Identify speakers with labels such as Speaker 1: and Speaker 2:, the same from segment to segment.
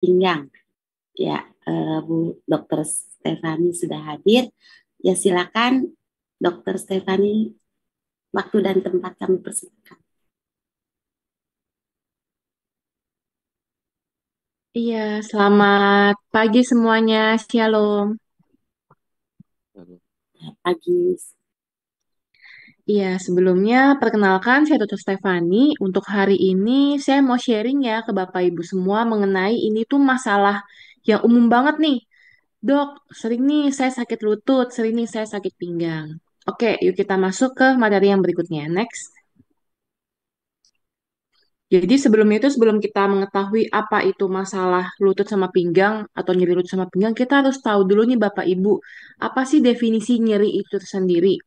Speaker 1: pinggang. Ya, Bu Dokter Stefani sudah hadir. Ya, silakan Dokter Stefani, waktu dan tempat kami persilakan.
Speaker 2: Iya, selamat pagi semuanya. Shalom.
Speaker 1: Pagi.
Speaker 2: Iya, sebelumnya perkenalkan saya Dr. Stefani. Untuk hari ini saya mau sharing ya ke Bapak Ibu semua mengenai ini tuh masalah yang umum banget nih. Dok, sering nih saya sakit lutut, sering nih saya sakit pinggang. Oke, yuk kita masuk ke materi yang berikutnya. Next. Jadi sebelum kita mengetahui apa itu masalah lutut sama pinggang atau nyeri lutut sama pinggang, kita harus tahu dulu nih Bapak Ibu, apa sih definisi nyeri itu tersendiri?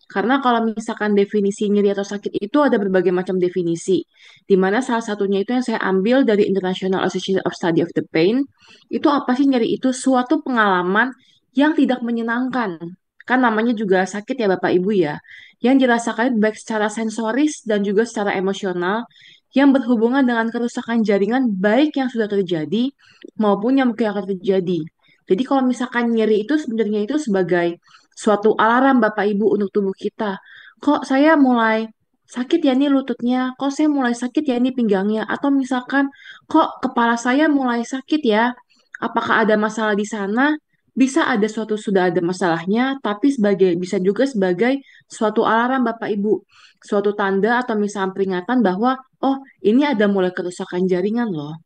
Speaker 2: Karena kalau misalkan definisi nyeri atau sakit itu ada berbagai macam definisi, di mana salah satunya itu yang saya ambil dari International Association of Study of the Pain, itu apa sih nyeri itu? Suatu pengalaman yang tidak menyenangkan. Kan namanya juga sakit ya Bapak Ibu ya, yang dirasakan baik secara sensoris dan juga secara emosional, yang berhubungan dengan kerusakan jaringan baik yang sudah terjadi maupun yang mungkin akan terjadi. Jadi kalau misalkan nyeri itu sebenarnya itu sebagai suatu alarm Bapak Ibu untuk tubuh kita. Kok saya mulai sakit ya nih lututnya, kok saya mulai sakit ya nih pinggangnya, atau misalkan kok kepala saya mulai sakit ya, apakah ada masalah di sana? Bisa ada suatu sudah ada masalahnya, tapi sebagai bisa juga sebagai suatu alarm Bapak Ibu, suatu tanda atau misalnya peringatan bahwa oh ini ada mulai kerusakan jaringan loh.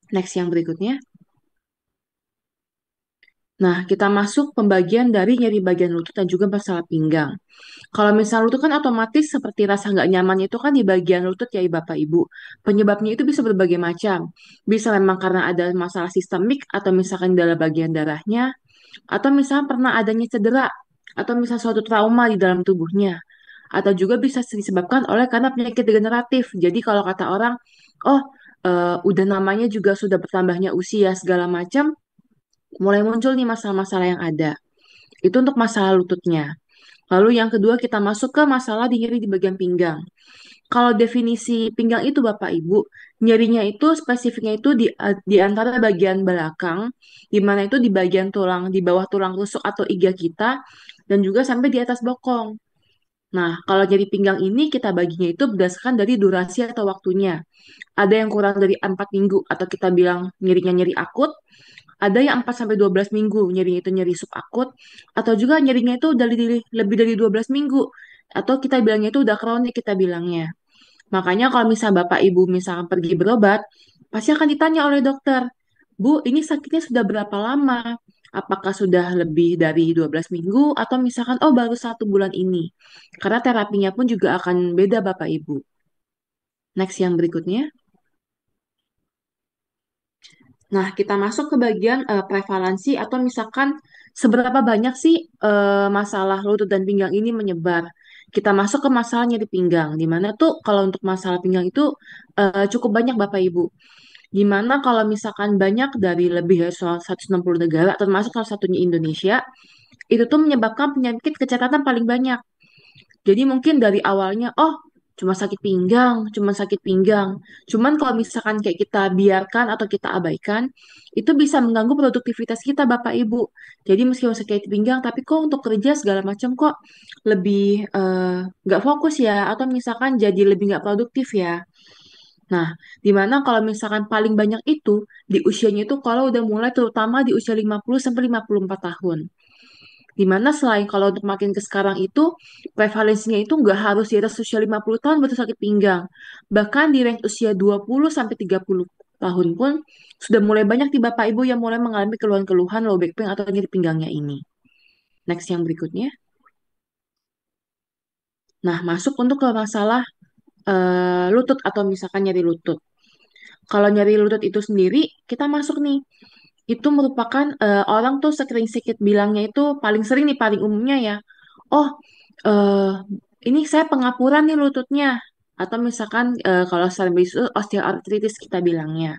Speaker 2: Next yang berikutnya. Nah, kita masuk pembagian dari nyeri bagian lutut dan juga masalah pinggang. Kalau misal lutut kan otomatis seperti rasa nggak nyaman itu kan di bagian lutut ya Bapak Ibu. Penyebabnya itu bisa berbagai macam. Bisa memang karena ada masalah sistemik atau misalkan dalam bagian darahnya. Atau misalnya pernah adanya cedera. Atau misalnya suatu trauma di dalam tubuhnya. Atau juga bisa disebabkan oleh karena penyakit degeneratif. Jadi kalau kata orang, oh udah namanya juga sudah bertambahnya usia segala macam, mulai muncul nih masalah-masalah yang ada. Itu untuk masalah lututnya. Lalu yang kedua kita masuk ke masalah di nyeri di bagian pinggang. Kalau definisi pinggang itu Bapak Ibu, nyerinya itu spesifiknya itu di antara bagian belakang, di mana itu di bagian tulang, di bawah tulang rusuk atau iga kita, dan juga sampai di atas bokong. Nah, kalau nyeri pinggang ini kita baginya itu berdasarkan dari durasi atau waktunya. Ada yang kurang dari 4 minggu atau kita bilang nyerinya nyeri akut, ada yang 4 sampai 12 minggu, nyerinya itu nyeri subakut, atau juga nyerinya itu lebih dari 12 minggu, atau kita bilangnya itu udah kronik kita bilangnya. Makanya kalau misal Bapak Ibu misalkan pergi berobat, pasti akan ditanya oleh dokter, Bu, ini sakitnya sudah berapa lama? Apakah sudah lebih dari 12 minggu atau misalkan, oh baru 1 bulan ini? Karena terapinya pun juga akan beda Bapak Ibu. Next yang berikutnya. Nah, kita masuk ke bagian prevalensi atau misalkan seberapa banyak sih masalah lutut dan pinggang ini menyebar. Kita masuk ke masalah nyeri pinggang, di mana tuh kalau untuk masalah pinggang itu cukup banyak Bapak Ibu. Di mana kalau misalkan banyak dari lebih dari 160 negara, termasuk salah satunya Indonesia, itu tuh menyebabkan penyakit kecacatan paling banyak. Jadi mungkin dari awalnya, oh cuma sakit pinggang, cuma sakit pinggang. Cuman kalau misalkan kayak kita biarkan atau kita abaikan, itu bisa mengganggu produktivitas kita Bapak Ibu. Jadi meskipun sakit pinggang, tapi kok untuk kerja segala macam kok lebih nggak fokus ya, atau misalkan jadi lebih nggak produktif ya. Nah, dimana kalau misalkan paling banyak itu di usianya itu kalau udah mulai terutama di usia 50 sampai 54 tahun. Dimana selain kalau untuk makin ke sekarang itu, prevalensinya itu nggak harus di atas usia 50 tahun baru sakit pinggang. Bahkan di range usia 20 sampai 30 tahun pun sudah mulai banyak di Bapak Ibu yang mulai mengalami keluhan-keluhan low back pain atau nyeri pinggangnya ini. Next yang berikutnya. Nah, masuk untuk ke masalah lutut atau misalkan nyeri lutut. Kalau nyeri lutut itu sendiri, kita masuk nih. Itu merupakan orang tuh sering sedikit bilangnya itu paling sering nih, paling umumnya ya. Oh, eh ini saya pengapuran nih lututnya. Atau misalkan kalau secara medis itu osteoartritis kita bilangnya.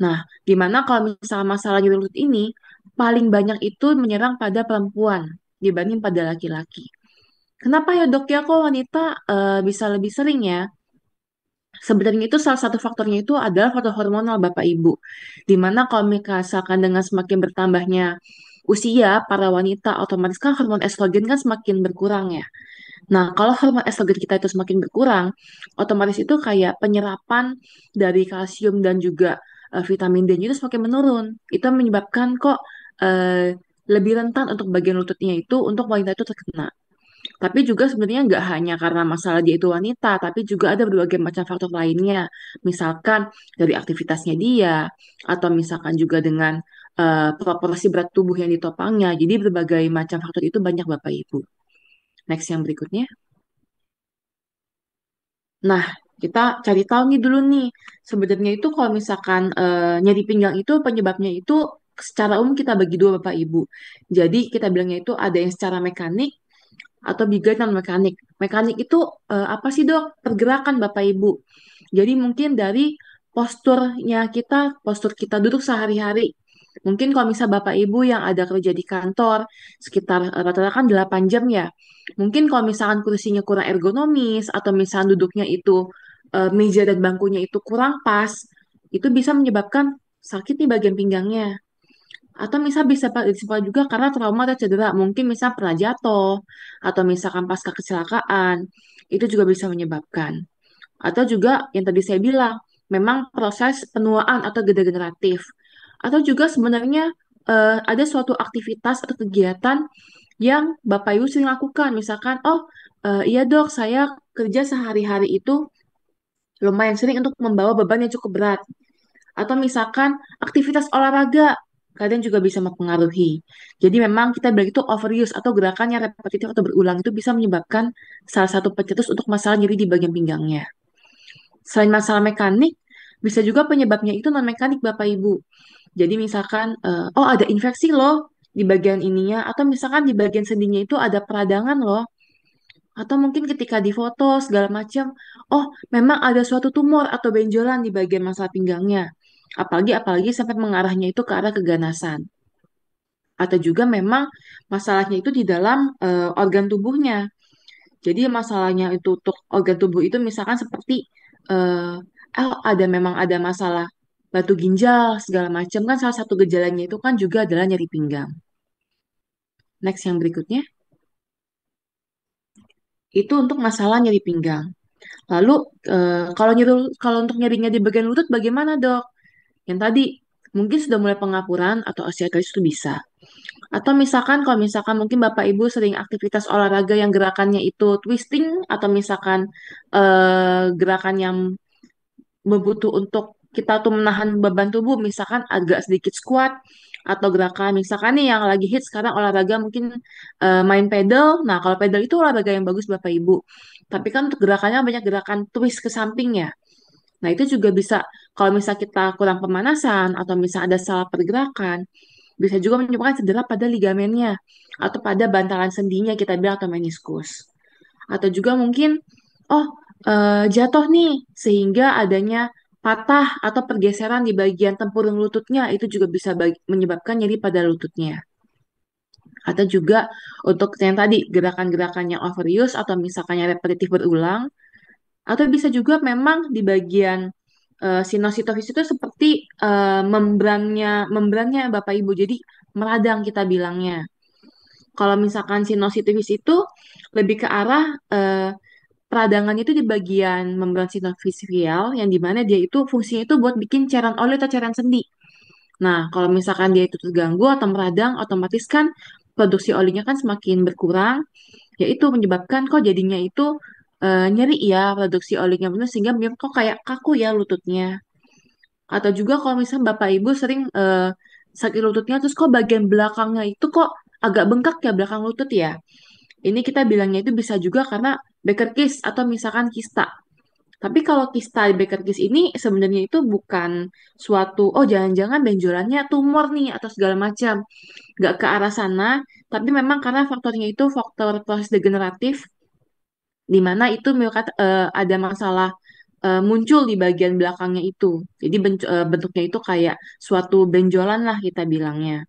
Speaker 2: Nah, dimana kalau misalnya masalah nyeri lutut ini, paling banyak itu menyerang pada perempuan dibanding pada laki-laki. Kenapa ya dok ya kok wanita bisa lebih sering ya? Sebenarnya itu salah satu faktornya itu adalah faktor hormonal Bapak Ibu. Dimana kalau misalkan dengan semakin bertambahnya usia para wanita, otomatis kan hormon estrogen kan semakin berkurang ya. Nah, kalau hormon estrogen kita itu semakin berkurang, otomatis itu kayak penyerapan dari kalsium dan juga vitamin D itu semakin menurun. Itu menyebabkan kok lebih rentan untuk bagian lututnya itu untuk wanita itu terkena. Tapi juga sebenarnya nggak hanya karena masalah dia itu wanita, tapi juga ada berbagai macam faktor lainnya. Misalkan dari aktivitasnya dia, atau misalkan juga dengan proporsi berat tubuh yang ditopangnya. Jadi berbagai macam faktor itu banyak Bapak Ibu. Next yang berikutnya. Nah, kita cari tahu nih dulu nih, sebenarnya itu kalau misalkan nyeri pinggang itu penyebabnya itu secara umum kita bagi dua Bapak Ibu. Jadi kita bilangnya itu ada yang secara mekanik atau juga non mekanik. Mekanik itu apa sih dok? Pergerakan Bapak Ibu. Jadi mungkin dari postur kita duduk sehari-hari. Mungkin kalau misal Bapak Ibu yang ada kerja di kantor sekitar rata-rata kan 8 jam ya. Mungkin kalau misalkan kursinya kurang ergonomis atau misalkan duduknya itu meja dan bangkunya itu kurang pas, itu bisa menyebabkan sakit di bagian pinggangnya. Atau misal bisa disebabkan juga karena trauma atau cedera. Mungkin misal pernah jatuh, atau misalkan pasca kecelakaan, itu juga bisa menyebabkan. Atau juga yang tadi saya bilang, memang proses penuaan atau degeneratif. Atau juga sebenarnya ada suatu aktivitas atau kegiatan yang Bapak Ibu sering lakukan. Misalkan, oh iya dok, saya kerja sehari-hari itu lumayan sering untuk membawa beban yang cukup berat. Atau misalkan aktivitas olahraga, kadang juga bisa mempengaruhi. Jadi memang kita bilang itu overuse atau gerakan yang repetitif atau berulang itu bisa menyebabkan salah satu pencetus untuk masalah nyeri di bagian pinggangnya. Selain masalah mekanik, bisa juga penyebabnya itu non-mekanik Bapak Ibu. Jadi misalkan, oh ada infeksi loh di bagian ininya, atau misalkan di bagian sendinya itu ada peradangan loh, atau mungkin ketika difoto segala macam, oh memang ada suatu tumor atau benjolan di bagian masalah pinggangnya. Apalagi sampai mengarahnya itu ke arah keganasan. Atau juga memang masalahnya itu di dalam organ tubuhnya. Jadi masalahnya itu untuk organ tubuh itu misalkan seperti eh memang ada masalah batu ginjal segala macam kan salah satu gejalanya itu kan juga adalah nyeri pinggang. Next yang berikutnya itu untuk masalah nyeri pinggang. Lalu kalau untuk nyerinya di bagian lutut bagaimana dok? Yang tadi mungkin sudah mulai pengapuran atau osteoartritis itu bisa. Atau misalkan kalau misalkan mungkin Bapak Ibu sering aktivitas olahraga yang gerakannya itu twisting atau misalkan gerakan yang membutuh untuk kita tuh menahan beban tubuh, misalkan agak sedikit squat atau gerakan misalkan nih yang lagi hit sekarang olahraga mungkin main pedal. Nah, kalau pedal itu olahraga yang bagus Bapak Ibu. Tapi kan untuk gerakannya banyak gerakan twist ke samping ya. Nah, itu juga bisa kalau misal kita kurang pemanasan atau misal ada salah pergerakan, bisa juga menyebabkan cedera pada ligamennya atau pada bantalan sendinya kita bilang atau meniskus. Atau juga mungkin, oh jatuh nih sehingga adanya patah atau pergeseran di bagian tempurung lututnya itu juga bisa menyebabkan nyeri pada lututnya. Atau juga untuk yang tadi gerakan-gerakan yang overuse atau misalkan yang repetitif berulang, atau bisa juga memang di bagian sinositosis itu seperti membrannya Bapak Ibu. Jadi meradang kita bilangnya. Kalau misalkan sinositosis itu lebih ke arah peradangan itu di bagian membran sinovial yang dimana dia itu fungsinya itu buat bikin cairan oli atau cairan sendi. Nah, kalau misalkan dia itu terganggu atau meradang, otomatis kan produksi olinya kan semakin berkurang, yaitu menyebabkan kok jadinya itu nyeri ya produksi olinya benar sehingga menyebabkan kok kayak kaku ya lututnya. Atau juga kalau misalnya Bapak Ibu sering sakit lututnya terus kok bagian belakangnya itu kok agak bengkak ya belakang lutut ya. Ini kita bilangnya itu bisa juga karena Baker Keys atau misalkan kista. Tapi kalau kista Baker Keys ini sebenarnya itu bukan suatu, oh jangan-jangan benjolannya tumor nih atau segala macam. Nggak ke arah sana, tapi memang karena faktornya itu faktor proses degeneratif, di mana itu ada masalah muncul di bagian belakangnya itu. Jadi bentuknya itu kayak suatu benjolan lah kita bilangnya.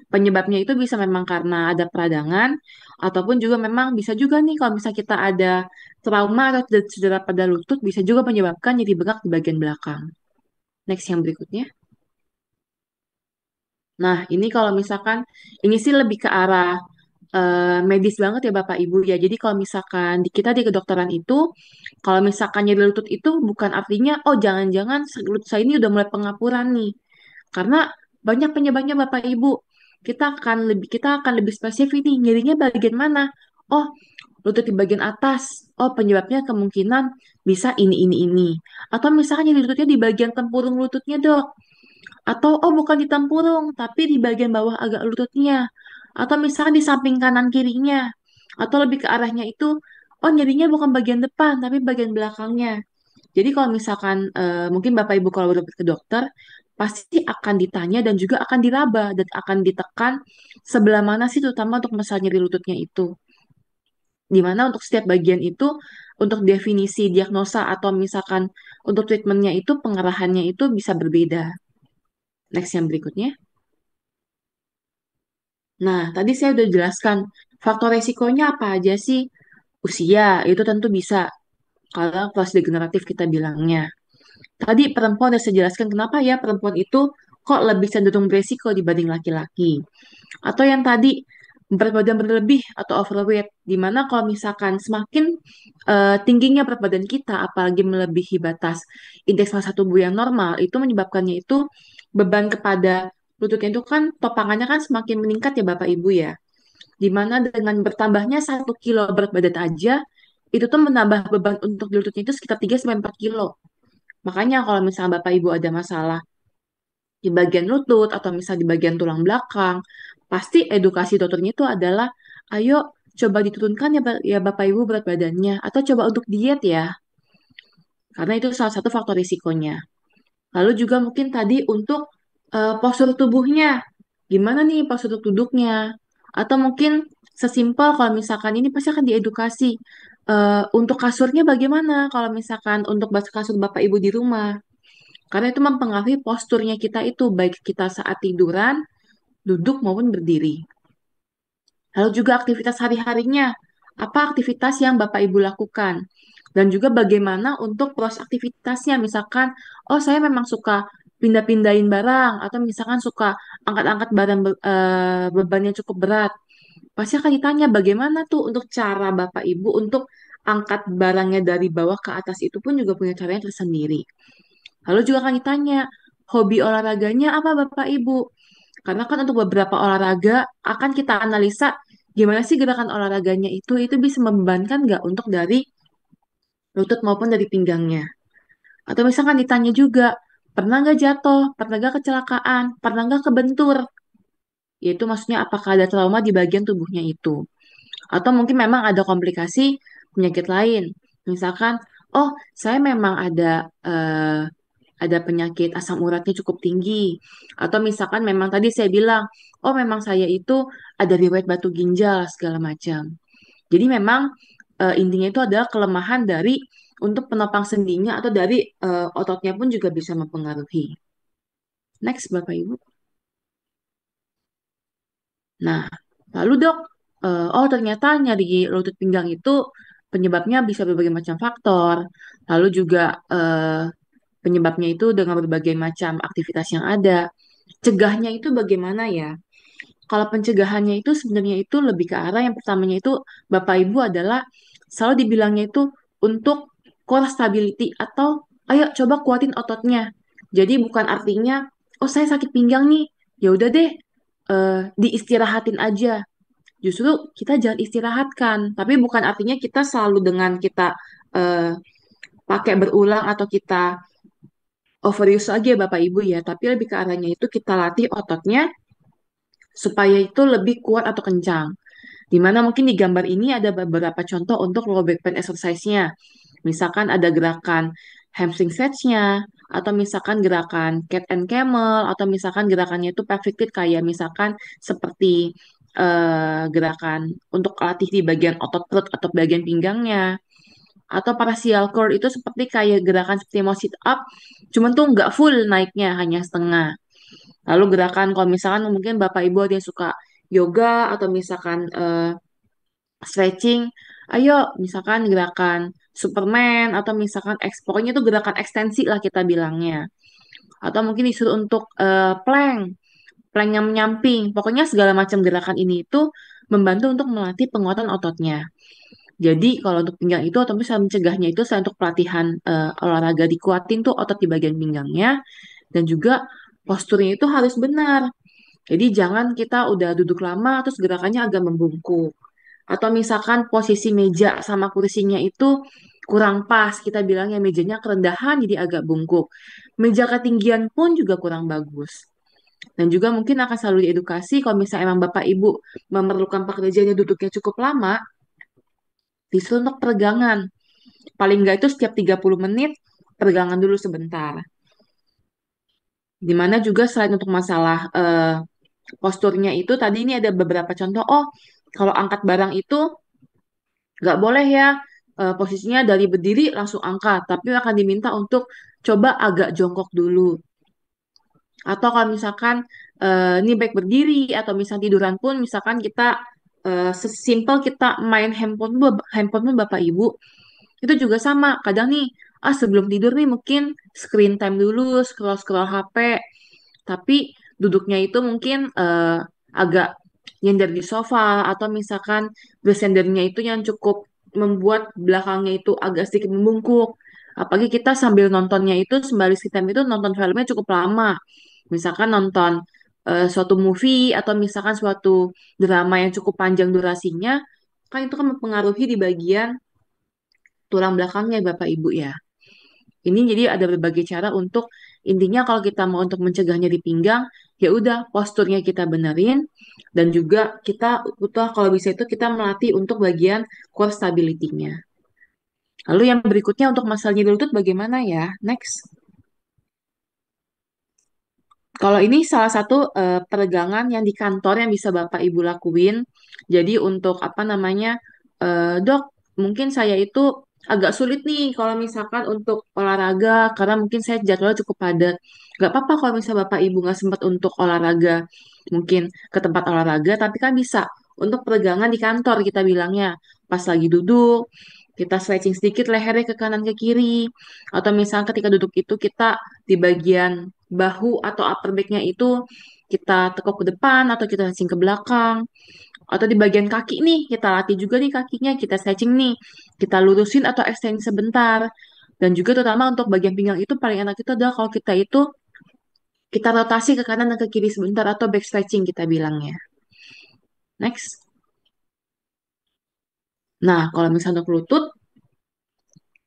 Speaker 2: Penyebabnya itu bisa memang karena ada peradangan, ataupun juga memang bisa juga nih kalau misalnya kita ada trauma atau cedera pada lutut, bisa juga menyebabkan nyeri bengkak di bagian belakang. Next yang berikutnya. Nah, ini kalau misalkan ini sih lebih ke arah medis banget ya Bapak Ibu ya. Jadi kalau misalkan kita di kedokteran itu, kalau misalkan nyeri lutut itu bukan artinya oh jangan-jangan lutut saya ini udah mulai pengapuran nih. Karena banyak penyebabnya Bapak Ibu. Kita akan lebih spesifik nih, nyerinya bagian mana? Oh, lutut di bagian atas. Oh, penyebabnya kemungkinan bisa ini. Atau misalkan nyeri lututnya di bagian tempurung lututnya, Dok. Atau, oh bukan di tempurung, tapi di bagian bawah agak lututnya. Atau misalkan di samping kanan kirinya. Atau lebih ke arahnya itu, oh nyerinya bukan bagian depan, tapi bagian belakangnya. Jadi kalau misalkan mungkin Bapak Ibu kalau berobat ke dokter, pasti akan ditanya dan juga akan diraba dan akan ditekan sebelah mana sih terutama untuk masalah nyeri lututnya itu. Di mana untuk setiap bagian itu, untuk definisi diagnosa atau misalkan untuk treatmentnya itu, pengarahannya itu bisa berbeda. Next yang berikutnya. Nah, tadi saya udah jelaskan faktor resikonya apa aja sih? Usia, itu tentu bisa. Kalau kelas degeneratif kita bilangnya. Tadi perempuan udah saya jelaskan kenapa ya perempuan itu kok lebih cenderung beresiko dibanding laki-laki. Atau yang tadi berat badan berlebih atau overweight, di mana kalau misalkan semakin tingginya berat badan kita, apalagi melebihi batas indeks massa tubuh yang normal, itu menyebabkannya itu beban kepada lututnya itu kan topangannya kan semakin meningkat ya Bapak Ibu ya. Di mana dengan bertambahnya 1 kilo berat badan aja, itu tuh menambah beban untuk di lututnya itu sekitar 3 sampai 4 kilo. Makanya kalau misalnya Bapak Ibu ada masalah di bagian lutut atau misalnya di bagian tulang belakang, pasti edukasi dokternya itu adalah, ayo coba diturunkan ya, ya Bapak Ibu berat badannya, atau coba untuk diet ya, karena itu salah satu faktor risikonya. Lalu juga mungkin tadi untuk postur tubuhnya, gimana nih postur duduknya, atau mungkin sesimpel kalau misalkan ini pasti akan diedukasi. Untuk kasurnya bagaimana kalau misalkan untuk kasur Bapak Ibu di rumah. Karena itu mempengaruhi posturnya kita itu, baik kita saat tiduran, duduk maupun berdiri. Lalu juga aktivitas hari-harinya, apa aktivitas yang Bapak Ibu lakukan? Dan juga bagaimana untuk proses aktivitasnya, misalkan, oh saya memang suka pindah-pindahin barang, atau misalkan suka angkat-angkat barang beban yang cukup berat. Pasti akan ditanya bagaimana tuh untuk cara Bapak Ibu untuk angkat barangnya dari bawah ke atas itu pun juga punya caranya tersendiri. Lalu juga akan ditanya, hobi olahraganya apa Bapak Ibu? Karena kan untuk beberapa olahraga akan kita analisa gimana sih gerakan olahraganya itu bisa membebankan nggak untuk dari lutut maupun dari pinggangnya. Atau misalkan ditanya juga, pernah nggak jatuh, pernah nggak kecelakaan, pernah nggak kebentur? Yaitu maksudnya apakah ada trauma di bagian tubuhnya itu. Atau mungkin memang ada komplikasi penyakit lain. Misalkan, oh saya memang ada penyakit asam uratnya cukup tinggi. Atau misalkan memang tadi saya bilang, oh memang saya itu ada riwayat batu ginjal segala macam. Jadi memang intinya itu adalah kelemahan dari untuk penopang sendinya atau dari ototnya pun juga bisa mempengaruhi. Next, Bapak Ibu. Nah, lalu dok, oh ternyata nyeri lutut pinggang itu penyebabnya bisa berbagai macam faktor. Lalu juga penyebabnya itu dengan berbagai macam aktivitas yang ada. Cegahnya itu bagaimana ya? Kalau pencegahannya itu sebenarnya itu lebih ke arah yang pertamanya itu Bapak Ibu adalah selalu dibilangnya itu untuk core stability atau ayo coba kuatin ototnya. Jadi bukan artinya oh saya sakit pinggang nih, ya udah deh diistirahatin aja. Justru kita jangan istirahatkan, tapi bukan artinya kita selalu dengan kita eh, pakai berulang atau kita overuse aja ya Bapak Ibu ya, tapi lebih ke arahnya itu kita latih ototnya supaya itu lebih kuat atau kencang. Di mana mungkin di gambar ini ada beberapa contoh untuk low back pain exercise-nya. Misalkan ada gerakan hamstring stretch-nya, atau misalkan gerakan cat and camel, atau misalkan gerakannya itu perfect fit kayak misalkan seperti gerakan untuk latih di bagian otot perut atau bagian pinggangnya. Atau partial curl itu seperti kayak gerakan seperti mau sit up, cuman tuh nggak full naiknya, hanya setengah. Lalu gerakan kalau misalkan mungkin Bapak Ibu ada yang suka yoga atau misalkan stretching, ayo misalkan gerakan Superman atau misalkan pokoknya itu gerakan ekstensi lah kita bilangnya. Atau mungkin disuruh untuk plank yang menyamping. Pokoknya segala macam gerakan ini itu membantu untuk melatih penguatan ototnya. Jadi kalau untuk pinggang itu otomatis mencegahnya itu selain untuk pelatihan olahraga dikuatin tuh otot di bagian pinggangnya dan juga posturnya itu harus benar. Jadi jangan kita udah duduk lama terus gerakannya agak membungkuk. Atau misalkan posisi meja sama kursinya itu kurang pas. Kita bilangnya mejanya kerendahan jadi agak bungkuk. Meja ketinggian pun juga kurang bagus. Dan juga mungkin akan selalu diedukasi kalau misalnya emang Bapak Ibu memerlukan pekerjaannya duduknya cukup lama, disuruh untuk peregangan. Paling nggak itu setiap 30 menit, peregangan dulu sebentar. Dimana juga selain untuk masalah posturnya itu, tadi ini ada beberapa contoh. Oh, kalau angkat barang itu nggak boleh ya posisinya dari berdiri langsung angkat, tapi akan diminta untuk coba agak jongkok dulu. Atau kalau misalkan ini baik berdiri atau misal tiduran pun, misalkan kita sesimpel kita main handphone pun Bapak Ibu, itu juga sama. Kadang nih, sebelum tidur nih mungkin screen time dulu, scroll-scroll HP, tapi duduknya itu mungkin agak nyender di sofa atau misalkan bersendernya itu yang cukup membuat belakangnya itu agak sedikit membungkuk. Apalagi kita sambil nontonnya itu sembari screen time itu nonton filmnya cukup lama. Misalkan nonton suatu movie atau misalkan suatu drama yang cukup panjang durasinya, kan itu kan mempengaruhi di bagian tulang belakangnya Bapak Ibu ya. Ini jadi ada berbagai cara untuk intinya kalau kita mau untuk mencegahnya di pinggang, ya udah posturnya kita benerin dan juga kita butuh kalau bisa itu kita melatih untuk bagian core stability-nya. Lalu yang berikutnya untuk masalah nyeri lutut bagaimana ya? Next. Kalau ini salah satu peregangan yang di kantor yang bisa Bapak Ibu lakuin. Jadi untuk apa namanya, dok, mungkin saya itu agak sulit nih kalau misalkan untuk olahraga karena mungkin saya jadwalnya cukup padat. Gak apa-apa kalau misalnya Bapak Ibu nggak sempat untuk olahraga, mungkin ke tempat olahraga, tapi kan bisa untuk peregangan di kantor kita bilangnya. Pas lagi duduk, kita stretching sedikit lehernya ke kanan ke kiri. Atau misalnya ketika duduk itu kita di bagian bahu atau upper back-nya itu kita tekuk ke depan atau kita stretching ke belakang. Atau di bagian kaki nih, kita latih juga nih kakinya, kita stretching nih. Kita lurusin atau extend sebentar. Dan juga terutama untuk bagian pinggang itu paling enak itu adalah kalau kita itu kita rotasi ke kanan dan ke kiri sebentar atau back stretching kita bilangnya. Next. Nah, kalau misalnya untuk lutut,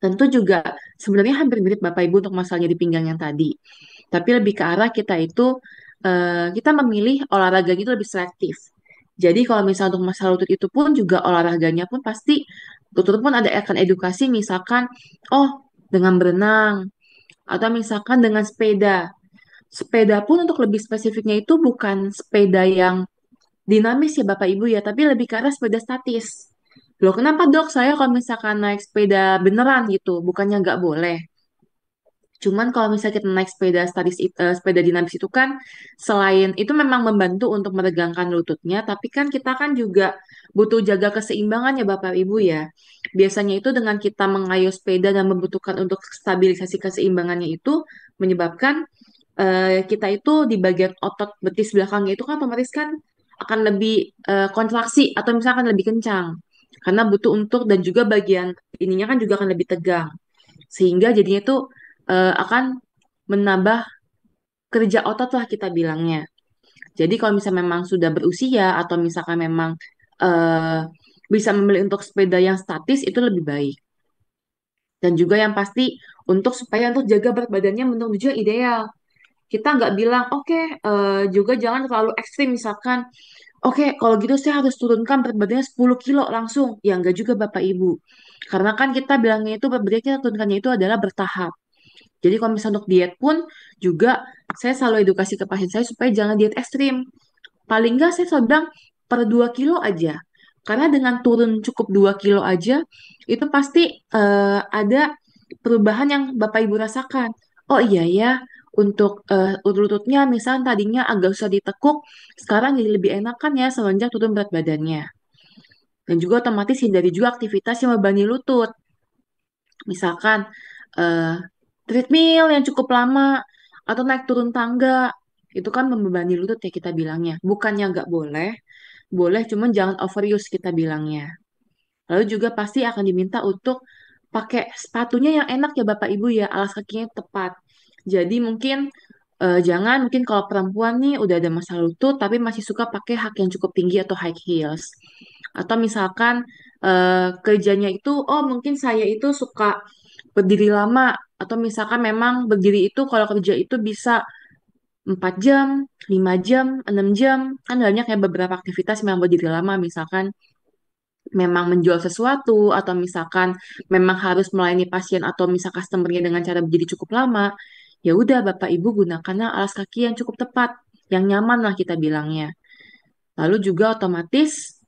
Speaker 2: tentu juga sebenarnya hampir mirip Bapak Ibu untuk masalahnya di pinggang yang tadi. Tapi lebih ke arah kita itu kita memilih olahraganya itu lebih selektif. Jadi kalau misalnya untuk masalah lutut itu pun juga olahraganya pun pasti lutut pun ada akan edukasi misalkan oh dengan berenang atau misalkan dengan sepeda. Sepeda pun untuk lebih spesifiknya itu bukan sepeda yang dinamis ya Bapak Ibu ya, tapi lebih ke arah sepeda statis. Loh, kenapa dok saya kalau misalkan naik sepeda beneran gitu, bukannya nggak boleh? Cuman kalau misalnya kita naik sepeda statis, sepeda dinamis itu kan selain itu memang membantu untuk meregangkan lututnya, tapi kan kita kan juga butuh jaga keseimbangan ya Bapak Ibu ya. Biasanya itu dengan kita mengayuh sepeda dan membutuhkan untuk stabilisasi keseimbangannya itu menyebabkan kita itu di bagian otot betis belakangnya itu kan otomatis kan akan lebih kontraksi atau misalkan lebih kencang karena butuh untuk dan juga bagian ininya kan juga akan lebih tegang sehingga jadinya itu akan menambah kerja otot lah kita bilangnya. Jadi kalau misalnya memang sudah berusia atau misalkan memang eh, bisa memilih untuk sepeda yang statis itu lebih baik. Dan juga yang pasti untuk supaya untuk jaga berat badannya menuju ideal. Kita nggak bilang, oke, juga jangan terlalu ekstrim misalkan, oke, kalau gitu saya harus turunkan berat badannya 10 kilo langsung. Ya nggak juga Bapak Ibu. Karena kan kita bilangnya itu berat badan kita turunkannya itu adalah bertahap. Jadi kalau misalnya untuk diet pun juga saya selalu edukasi ke pasien saya supaya jangan diet ekstrim. Paling nggak saya selalu bilang per 2 kilo aja. Karena dengan turun cukup 2 kilo aja, itu pasti ada perubahan yang Bapak Ibu rasakan. Oh iya ya, Untuk lututnya misalnya tadinya agak susah ditekuk, sekarang jadi lebih enakan ya semenjak turun berat badannya. Dan juga otomatis hindari juga aktivitas yang membebani lutut. Misalkan eh, treadmill yang cukup lama atau naik turun tangga. Itu kan membebani lutut ya kita bilangnya. Bukannya nggak boleh, boleh cuman jangan overuse kita bilangnya. Lalu juga pasti akan diminta untuk pakai sepatunya yang enak ya Bapak Ibu ya, alas kakinya tepat. Jadi mungkin jangan mungkin kalau perempuan nih udah ada masalah lutut tapi masih suka pakai hak yang cukup tinggi atau high heels. Atau misalkan kerjanya itu, oh mungkin saya itu suka berdiri lama. Atau misalkan memang berdiri itu kalau kerja itu bisa 4 jam, 5 jam, 6 jam. Kan banyak ya beberapa aktivitas yang berdiri lama. Misalkan memang menjual sesuatu atau misalkan memang harus melayani pasien atau misal customernya dengan cara berdiri cukup lama, ya udah Bapak Ibu gunakanlah alas kaki yang cukup tepat, yang nyaman lah kita bilangnya. Lalu juga otomatis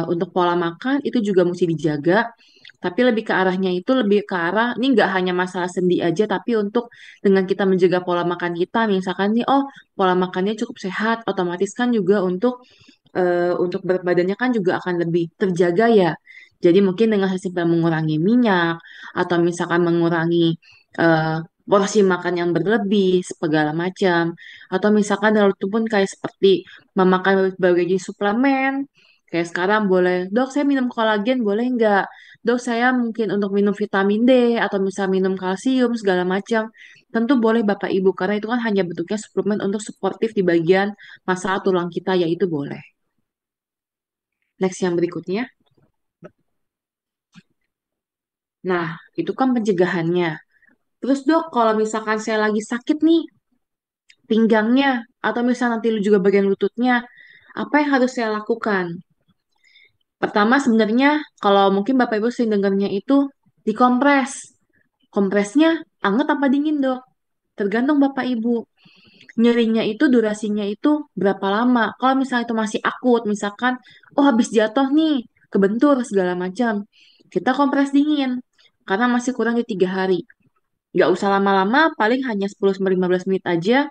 Speaker 2: untuk pola makan itu juga mesti dijaga, tapi lebih ke arahnya itu lebih ke arah ini nggak hanya masalah sendi aja, tapi untuk dengan kita menjaga pola makan kita, misalkan nih oh pola makannya cukup sehat, otomatis kan juga untuk berat badannya kan juga akan lebih terjaga ya. Jadi mungkin dengan sesimpel mengurangi minyak atau misalkan mengurangi eh, porsi makan yang berlebih segala macam atau misalkan dalam itu pun kayak seperti memakan berbagai jenis suplemen. Kayak sekarang boleh, dok saya minum kolagen boleh nggak? Dok saya mungkin untuk minum vitamin D atau misal minum kalsium segala macam. Tentu boleh Bapak Ibu karena itu kan hanya bentuknya suplemen untuk suportif di bagian masalah tulang kita yaitu boleh. Next yang berikutnya. Nah, itu kan pencegahannya. Terus dok, kalau misalkan saya lagi sakit nih, pinggangnya, atau misalnya nanti lu juga bagian lututnya, apa yang harus saya lakukan? Pertama, sebenarnya kalau mungkin Bapak Ibu sering dengarnya itu dikompres. Kompresnya anget apa dingin dok? Tergantung Bapak Ibu. Nyerinya itu durasinya itu berapa lama? Kalau misalnya itu masih akut, misalkan, oh habis jatuh nih, kebentur segala macam, kita kompres dingin karena masih kurang di 3 hari. Nggak usah lama-lama, paling hanya 10-15 menit aja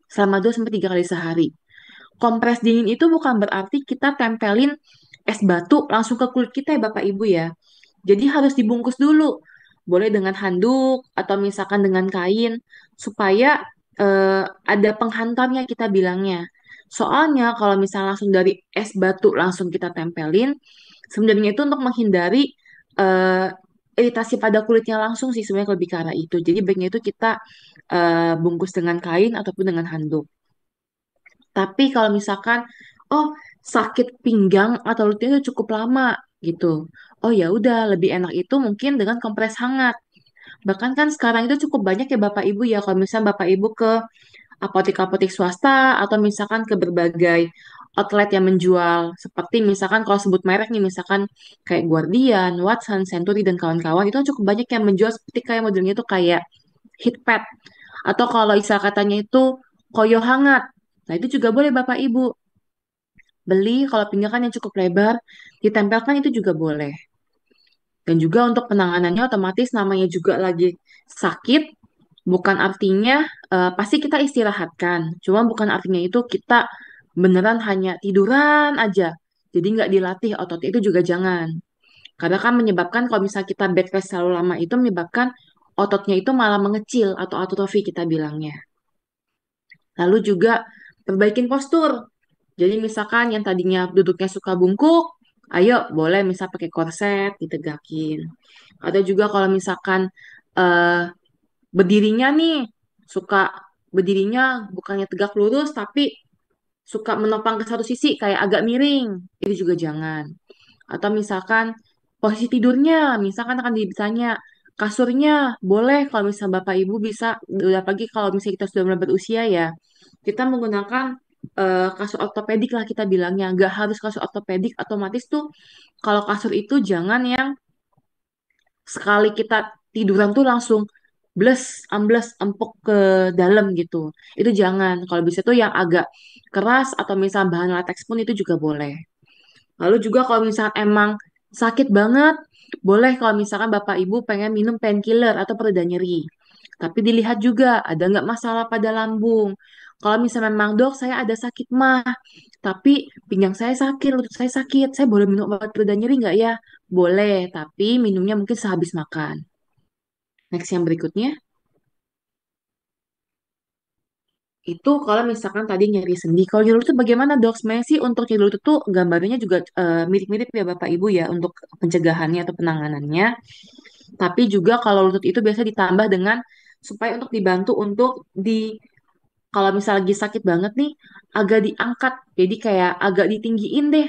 Speaker 2: selama 2-3 kali sehari. Kompres dingin itu bukan berarti kita tempelin es batu langsung ke kulit kita ya Bapak Ibu ya. Jadi harus dibungkus dulu. Boleh dengan handuk atau misalkan dengan kain supaya ada penghantarnya kita bilangnya. Soalnya kalau misalnya langsung dari es batu langsung kita tempelin, sebenarnya itu untuk menghindari eh, iritasi pada kulitnya langsung sih sebenarnya lebih ke arah itu. Jadi baiknya itu kita bungkus dengan kain ataupun dengan handuk. Tapi kalau misalkan, oh sakit pinggang atau lututnya itu cukup lama gitu. Oh ya udah, lebih enak itu mungkin dengan kompres hangat. Bahkan kan sekarang itu cukup banyak ya Bapak Ibu ya. Kalau misalnya Bapak Ibu ke apotek-apotek swasta atau misalkan ke berbagai outlet yang menjual seperti misalkan kalau sebut merek nih misalkan kayak Guardian, Watson, Century dan kawan-kawan itu cukup banyak yang menjual seperti kayak modelnya itu kayak heat pad atau kalau istilah katanya itu koyo hangat. Nah, itu juga boleh Bapak Ibu beli kalau pinggang yang cukup lebar, ditempelkan itu juga boleh. Dan juga untuk penanganannya otomatis namanya juga lagi sakit, bukan artinya pasti kita istirahatkan. Cuma bukan artinya itu kita beneran hanya tiduran aja. Jadi nggak dilatih otot itu juga jangan. Karena kan menyebabkan kalau misalnya kita bed rest terlalu lama itu menyebabkan ototnya itu malah mengecil atau atrofi kita bilangnya. Lalu juga perbaikin postur. Jadi misalkan yang tadinya duduknya suka bungkuk, ayo boleh misal pakai korset ditegakin. Atau juga kalau misalkan eh, berdirinya nih suka berdirinya bukannya tegak lurus tapi suka menopang ke satu sisi kayak agak miring, itu juga jangan. Atau misalkan posisi tidurnya, misalkan akan ditanya kasurnya boleh kalau misal Bapak Ibu bisa udah pagi kalau misalnya kita sudah mulai berusia ya, kita menggunakan kasur ortopedik lah kita bilangnya, nggak harus kasur ortopedik otomatis tuh kalau kasur itu jangan yang sekali kita tiduran tuh langsung bles, ambles, empuk ke dalam gitu. Itu jangan. Kalau bisa tuh yang agak keras atau misal bahan latex pun itu juga boleh. Lalu juga kalau misalkan emang sakit banget, boleh kalau misalkan Bapak Ibu pengen minum painkiller atau pereda nyeri. Tapi dilihat juga ada nggak masalah pada lambung. Kalau misalnya memang dok saya ada sakit mah, tapi pinggang saya sakit, lutut saya sakit, saya boleh minum obat pereda nyeri nggak ya? Boleh, tapi minumnya mungkin sehabis makan. Next yang berikutnya. Itu kalau misalkan tadi nyeri sendi. Kalau nyeri lutut bagaimana dok? Sebenarnya sih untuk nyeri lutut tuh gambarnya juga mirip-mirip ya Bapak Ibu ya untuk pencegahannya atau penanganannya. Tapi juga kalau lutut itu biasa ditambah dengan supaya untuk dibantu untuk kalau misalnya lagi sakit banget nih agak diangkat. Jadi kayak agak ditinggiin deh.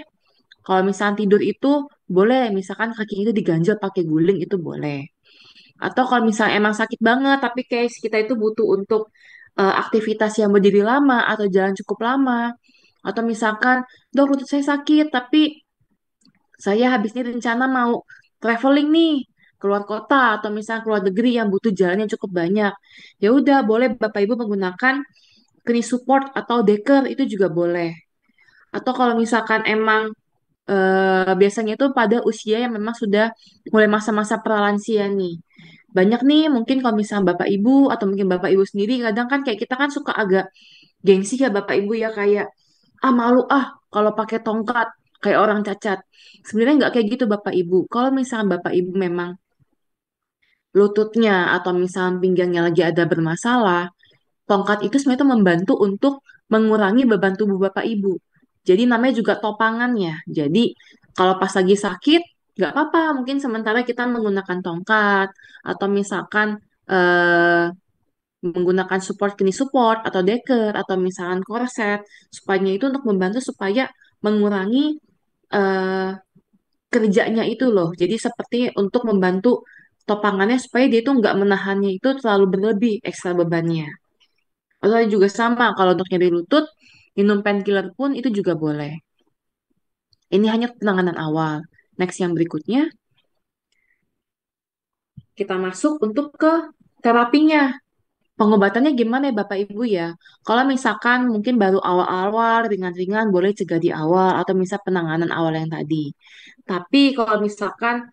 Speaker 2: Kalau misalnya tidur itu boleh misalkan kakinya itu diganjel pakai guling itu boleh. Atau kalau misalnya emang sakit banget, tapi kayak kita itu butuh untuk aktivitas yang berdiri lama atau jalan cukup lama. Atau misalkan, dok lutut saya sakit, tapi saya habis ini rencana mau traveling nih, keluar kota atau misalnya keluar negeri yang butuh jalan yang cukup banyak. Ya udah, boleh Bapak Ibu menggunakan knee support atau deker itu juga boleh. Atau kalau misalkan emang biasanya itu pada usia yang memang sudah mulai masa-masa pralansia nih. Banyak nih mungkin kalau misalnya Bapak Ibu atau mungkin Bapak Ibu sendiri kadang kan kayak kita kan suka agak gengsi ya Bapak Ibu ya kayak ah malu ah kalau pakai tongkat kayak orang cacat. Sebenarnya nggak kayak gitu Bapak Ibu. Kalau misalnya Bapak Ibu memang lututnya atau misalnya pinggangnya lagi ada bermasalah, tongkat itu sebenarnya itu membantu untuk mengurangi beban tubuh Bapak Ibu. Jadi namanya juga topangannya. Jadi kalau pas lagi sakit, nggak apa-apa. Mungkin sementara kita menggunakan tongkat atau misalkan eh, menggunakan support kini support atau deker atau misalkan korset supaya itu untuk membantu supaya mengurangi eh, kerjanya itu loh. Jadi seperti untuk membantu topangannya supaya dia itu nggak menahannya itu terlalu berlebih ekstra bebannya. Atau juga sama, kalau untuk nyeri lutut, minum painkiller pun itu juga boleh. Ini hanya penanganan awal. Next yang berikutnya, kita masuk untuk ke terapinya. Pengobatannya gimana ya Bapak Ibu ya? Kalau misalkan mungkin baru awal-awal, ringan-ringan, boleh cegah di awal, atau misal penanganan awal yang tadi. Tapi kalau misalkan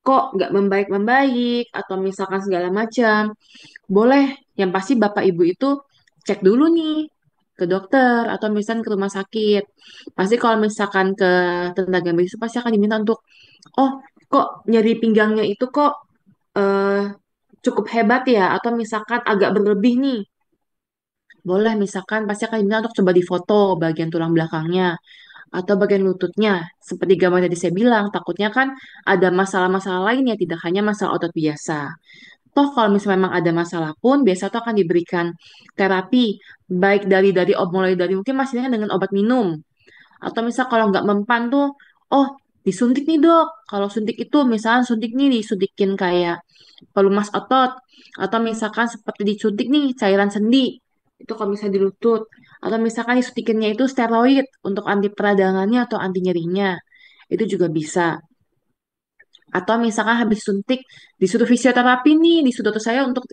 Speaker 2: kok nggak membaik-membaik, atau misalkan segala macam, boleh, yang pasti Bapak Ibu itu cek dulu nih ke dokter atau misalkan ke rumah sakit. Pasti kalau misalkan ke tenaga medis itu pasti akan diminta untuk, oh kok nyeri pinggangnya itu kok eh, cukup hebat ya atau misalkan agak berlebih nih. Boleh misalkan pasti akan diminta untuk coba difoto bagian tulang belakangnya atau bagian lututnya. Seperti gambar tadi saya bilang, takutnya kan ada masalah-masalah lain ya, tidak hanya masalah otot biasa. Toh kalau misalnya memang ada masalah pun, biasa tuh akan diberikan terapi, baik mulai dari mungkin masihnya dengan obat minum, atau misal kalau nggak mempan tuh, oh disuntik nih dok. Kalau suntik itu misalnya suntik nih disuntikin kayak pelumas otot, atau misalkan seperti disuntik nih cairan sendi, itu kalau misalnya di lutut, atau misalkan disuntikinnya itu steroid untuk anti peradangannya atau anti nyerinya, itu juga bisa. Atau misalkan habis suntik disuruh fisioterapi nih, disuruh tuh saya untuk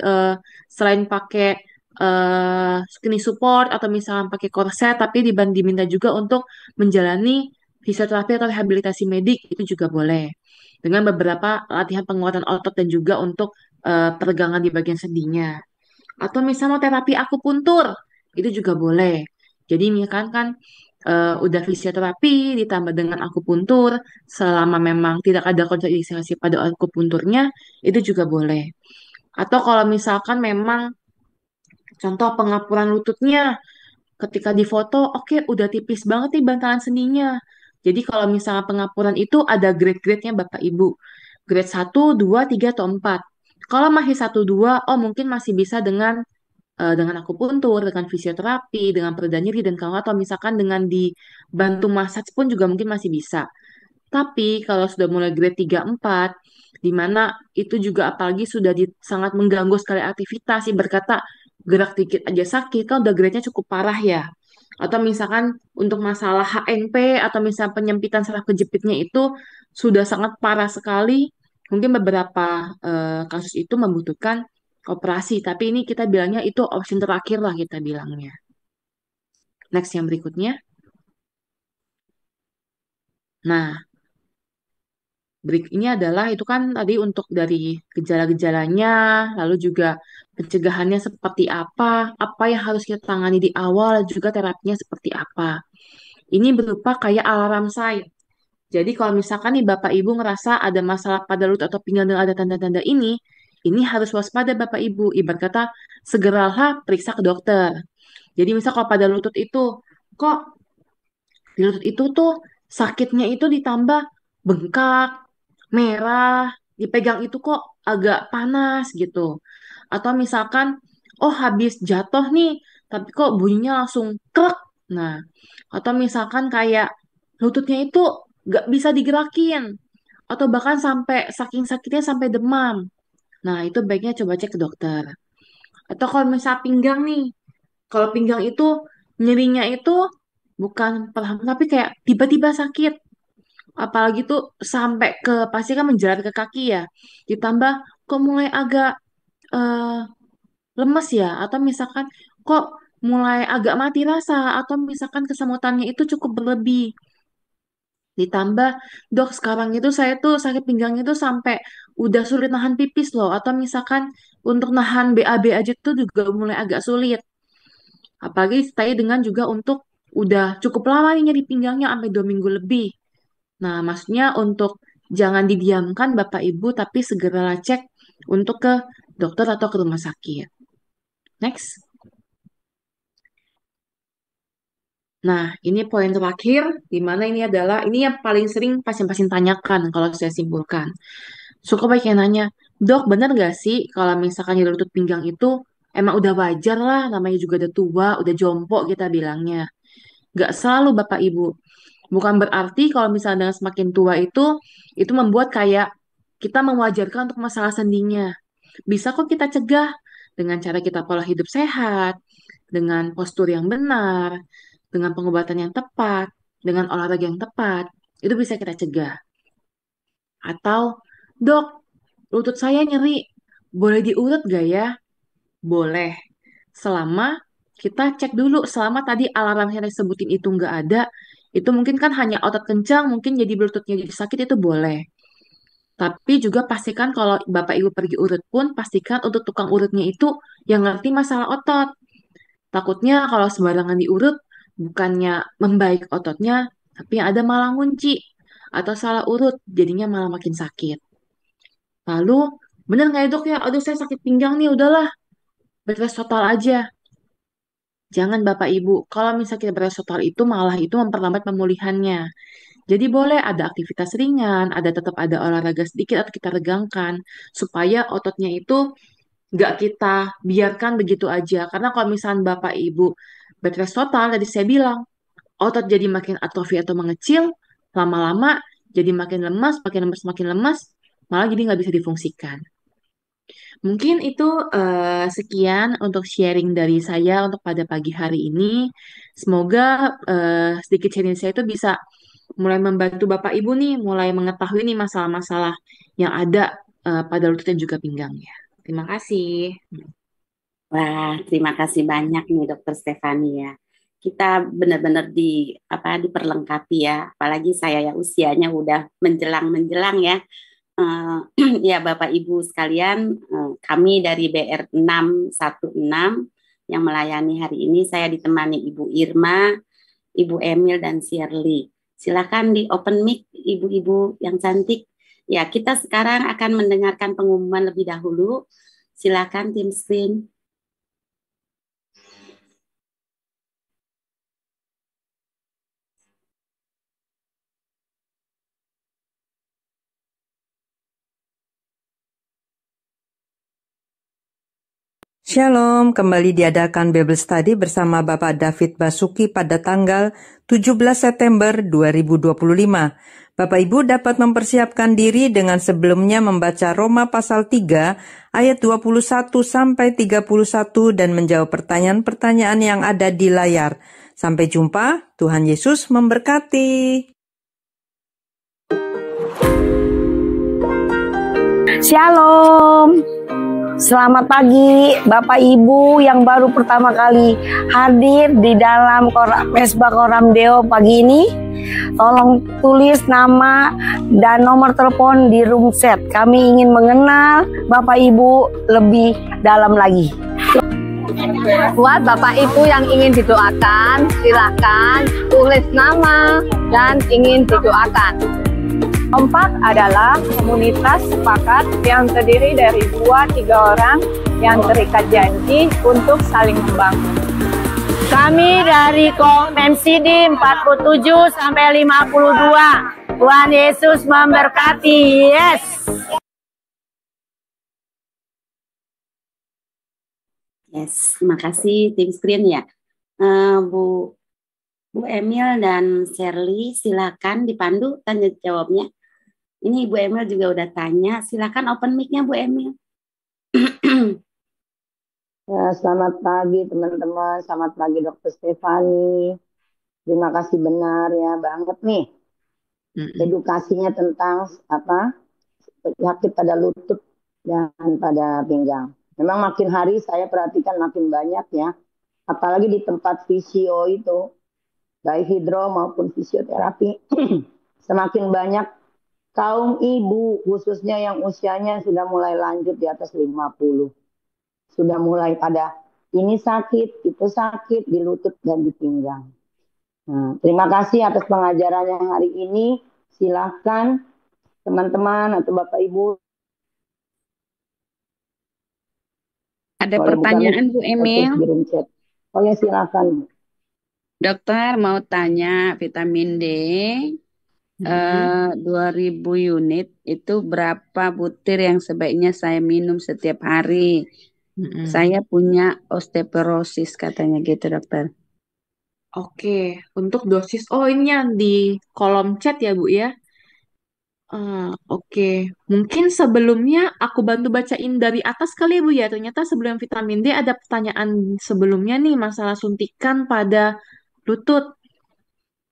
Speaker 2: selain pakai skin support atau misalkan pakai korset, tapi diminta juga untuk menjalani fisioterapi atau rehabilitasi medik itu juga boleh. Dengan beberapa latihan penguatan otot dan juga untuk peregangan di bagian sendinya. Atau misalnya terapi akupuntur, itu juga boleh. Jadi misalkan kan udah fisioterapi ditambah dengan akupuntur, selama memang tidak ada kontraindikasi pada akupunturnya, itu juga boleh. Atau kalau misalkan memang contoh pengapuran lututnya, ketika difoto, oke udah tipis banget nih bantalan sendinya. Jadi kalau misalnya pengapuran itu ada grade-grade-nya Bapak Ibu. Grade 1, 2, 3, atau 4. Kalau masih 1, 2, oh mungkin masih bisa dengan akupuntur, dengan fisioterapi, dengan pereda nyeri dan kalau atau misalkan dengan dibantu massage pun juga mungkin masih bisa. Tapi kalau sudah mulai grade 3 4 di mana itu juga apalagi sudah sangat mengganggu sekali aktivitas, berkata gerak dikit aja sakit, kan udah grade-nya cukup parah ya. Atau misalkan untuk masalah HNP atau misalnya penyempitan saraf kejepitnya itu sudah sangat parah sekali, mungkin beberapa kasus itu membutuhkan operasi, tapi ini kita bilangnya itu opsi terakhir lah kita bilangnya. Next yang berikutnya. Nah, break ini adalah itu kan tadi untuk dari gejala-gejalanya, lalu juga pencegahannya seperti apa yang harus kita tangani di awal, dan juga terapinya seperti apa. Ini berupa kayak alarm sign. Jadi kalau misalkan nih Bapak Ibu ngerasa ada masalah pada lutut atau pinggang dengan ada tanda-tanda ini harus waspada Bapak Ibu. Ibarat kata, segeralah periksa ke dokter. Jadi misal kalau pada lutut itu, kok di lutut itu tuh sakitnya itu ditambah bengkak, merah, dipegang itu kok agak panas gitu. Atau misalkan, oh habis jatuh nih, tapi kok bunyinya langsung krek. Nah, atau misalkan kayak lututnya itu gak bisa digerakin. Atau bahkan sampai saking sakitnya sampai demam. Nah, itu baiknya coba cek ke dokter. Atau kalau misal pinggang nih, kalau pinggang itu nyerinya itu bukan perlahan, tapi kayak tiba-tiba sakit. Apalagi tuh sampai ke pasti kan menjalar ke kaki ya. Ditambah kok mulai agak eh, lemes ya, atau misalkan kok mulai agak mati rasa, atau misalkan kesemutannya itu cukup berlebih. Ditambah, dok sekarang itu saya tuh sakit pinggang itu sampai udah sulit nahan pipis loh, atau misalkan untuk nahan BAB aja tuh juga mulai agak sulit. Apalagi saya dengan juga untuk udah cukup lama nih nyeri pinggangnya sampai 2 minggu lebih. Nah, maksudnya untuk jangan didiamkan Bapak Ibu, tapi segeralah cek untuk ke dokter atau ke rumah sakit. Next. Nah, ini poin terakhir, di mana ini adalah, ini yang paling sering pasien-pasien tanyakan kalau saya simpulkan. Suka banyak yang nanya, dok bener gak sih kalau misalkan nyeri lutut pinggang itu emang udah wajar lah, namanya juga udah tua, udah jompo kita bilangnya. Gak selalu Bapak Ibu. Bukan berarti kalau misalnya dengan semakin tua itu membuat kayak kita mewajarkan untuk masalah sendinya. Bisa kok kita cegah dengan cara kita pola hidup sehat, dengan postur yang benar, dengan pengobatan yang tepat, dengan olahraga yang tepat. Itu bisa kita cegah. Atau, dok, lutut saya nyeri, boleh diurut gak ya? Boleh. Selama kita cek dulu, selama tadi alarm yang saya sebutin itu nggak ada, itu mungkin kan hanya otot kencang, mungkin jadi lututnya jadi sakit itu boleh. Tapi juga pastikan kalau Bapak Ibu pergi urut pun, pastikan untuk tukang urutnya itu yang ngerti masalah otot. Takutnya kalau sembarangan diurut, bukannya membaik ototnya, tapi yang ada malah ngunci. Atau salah urut, jadinya malah makin sakit. Lalu, bener nggak ya dok ya? Aduh saya sakit pinggang nih, udahlah. Bed rest total aja. Jangan Bapak Ibu, kalau misalnya kita beres total itu malah itu memperlambat pemulihannya. Jadi boleh ada aktivitas ringan, ada tetap ada olahraga sedikit atau kita regangkan supaya ototnya itu nggak kita biarkan begitu aja. Karena kalau misalnya Bapak Ibu bed rest total, tadi saya bilang otot jadi makin atrofi atau mengecil, lama-lama jadi makin lemas, makin lemas, malah jadi nggak bisa difungsikan. Mungkin itu sekian untuk sharing dari saya untuk pada pagi hari ini. Semoga sedikit sharing saya itu bisa mulai membantu Bapak Ibu nih, mulai mengetahui nih masalah-masalah yang ada pada lutut dan juga pinggang ya. Terima kasih.
Speaker 1: Wah, terima kasih banyak nih Dokter Stefani ya. Kita benar-benar diperlengkapi ya. Apalagi saya ya usianya udah menjelang-menjelang ya. Ya Bapak Ibu sekalian, kami dari BR 616 yang melayani hari ini saya ditemani Ibu Irma, Ibu Emil dan Shirley. Silakan di open mic Ibu-ibu yang cantik. Ya, kita sekarang akan mendengarkan pengumuman lebih dahulu. Silakan tim screen.
Speaker 3: Shalom, kembali diadakan Bible Study bersama Bapak David Basuki pada tanggal 17 September 2025. Bapak Ibu dapat mempersiapkan diri dengan sebelumnya membaca Roma pasal 3 ayat 21 sampai 31 dan menjawab pertanyaan-pertanyaan yang ada di layar. Sampai jumpa, Tuhan Yesus memberkati.
Speaker 4: Shalom. Selamat pagi Bapak Ibu yang baru pertama kali hadir di dalam Mesbah Koramdeo pagi ini. Tolong tulis nama dan nomor telepon di room chat. Kami ingin mengenal Bapak Ibu lebih dalam lagi.
Speaker 5: Buat Bapak Ibu yang ingin didoakan, silakan tulis nama dan ingin didoakan. Kompak adalah komunitas sepakat yang terdiri dari 2-3 orang yang terikat janji untuk saling membangun.
Speaker 4: Kami dari MCD 47 sampai 52. Tuhan Yesus memberkati. Yes.
Speaker 1: Yes, terima kasih tim screen ya. Bu Emil dan Shirley, silakan dipandu tanya jawabnya. Ini Bu Emil juga udah tanya, silakan open mic-nya Bu Emil.
Speaker 6: Ya, selamat pagi teman-teman, selamat pagi Dokter Stefani. Terima kasih benar ya banget nih. Edukasinya tentang penyakit pada lutut dan pada pinggang. Memang makin hari saya perhatikan makin banyak ya, apalagi di tempat fisio itu, baik hidro maupun fisioterapi, semakin banyak kaum ibu khususnya yang usianya sudah mulai lanjut di atas 50. Sudah mulai pada ini sakit, itu sakit di lutut dan di pinggang. Nah, terima kasih atas pengajarannya hari ini. Silakan teman-teman atau Bapak Ibu.
Speaker 7: Ada pertanyaan Bu Emil.
Speaker 6: Oh ya silakan.
Speaker 7: Dokter mau tanya vitamin D 2000 unit itu berapa butir yang sebaiknya saya minum setiap hari? Saya punya osteoporosis katanya gitu dokter.
Speaker 2: Oke, untuk dosis, ini yang di kolom chat ya Bu ya. Oke, mungkin sebelumnya aku bantu bacain dari atas kali ya Bu ya. Ternyata sebelum vitamin D ada pertanyaan sebelumnya nih masalah suntikan pada lutut.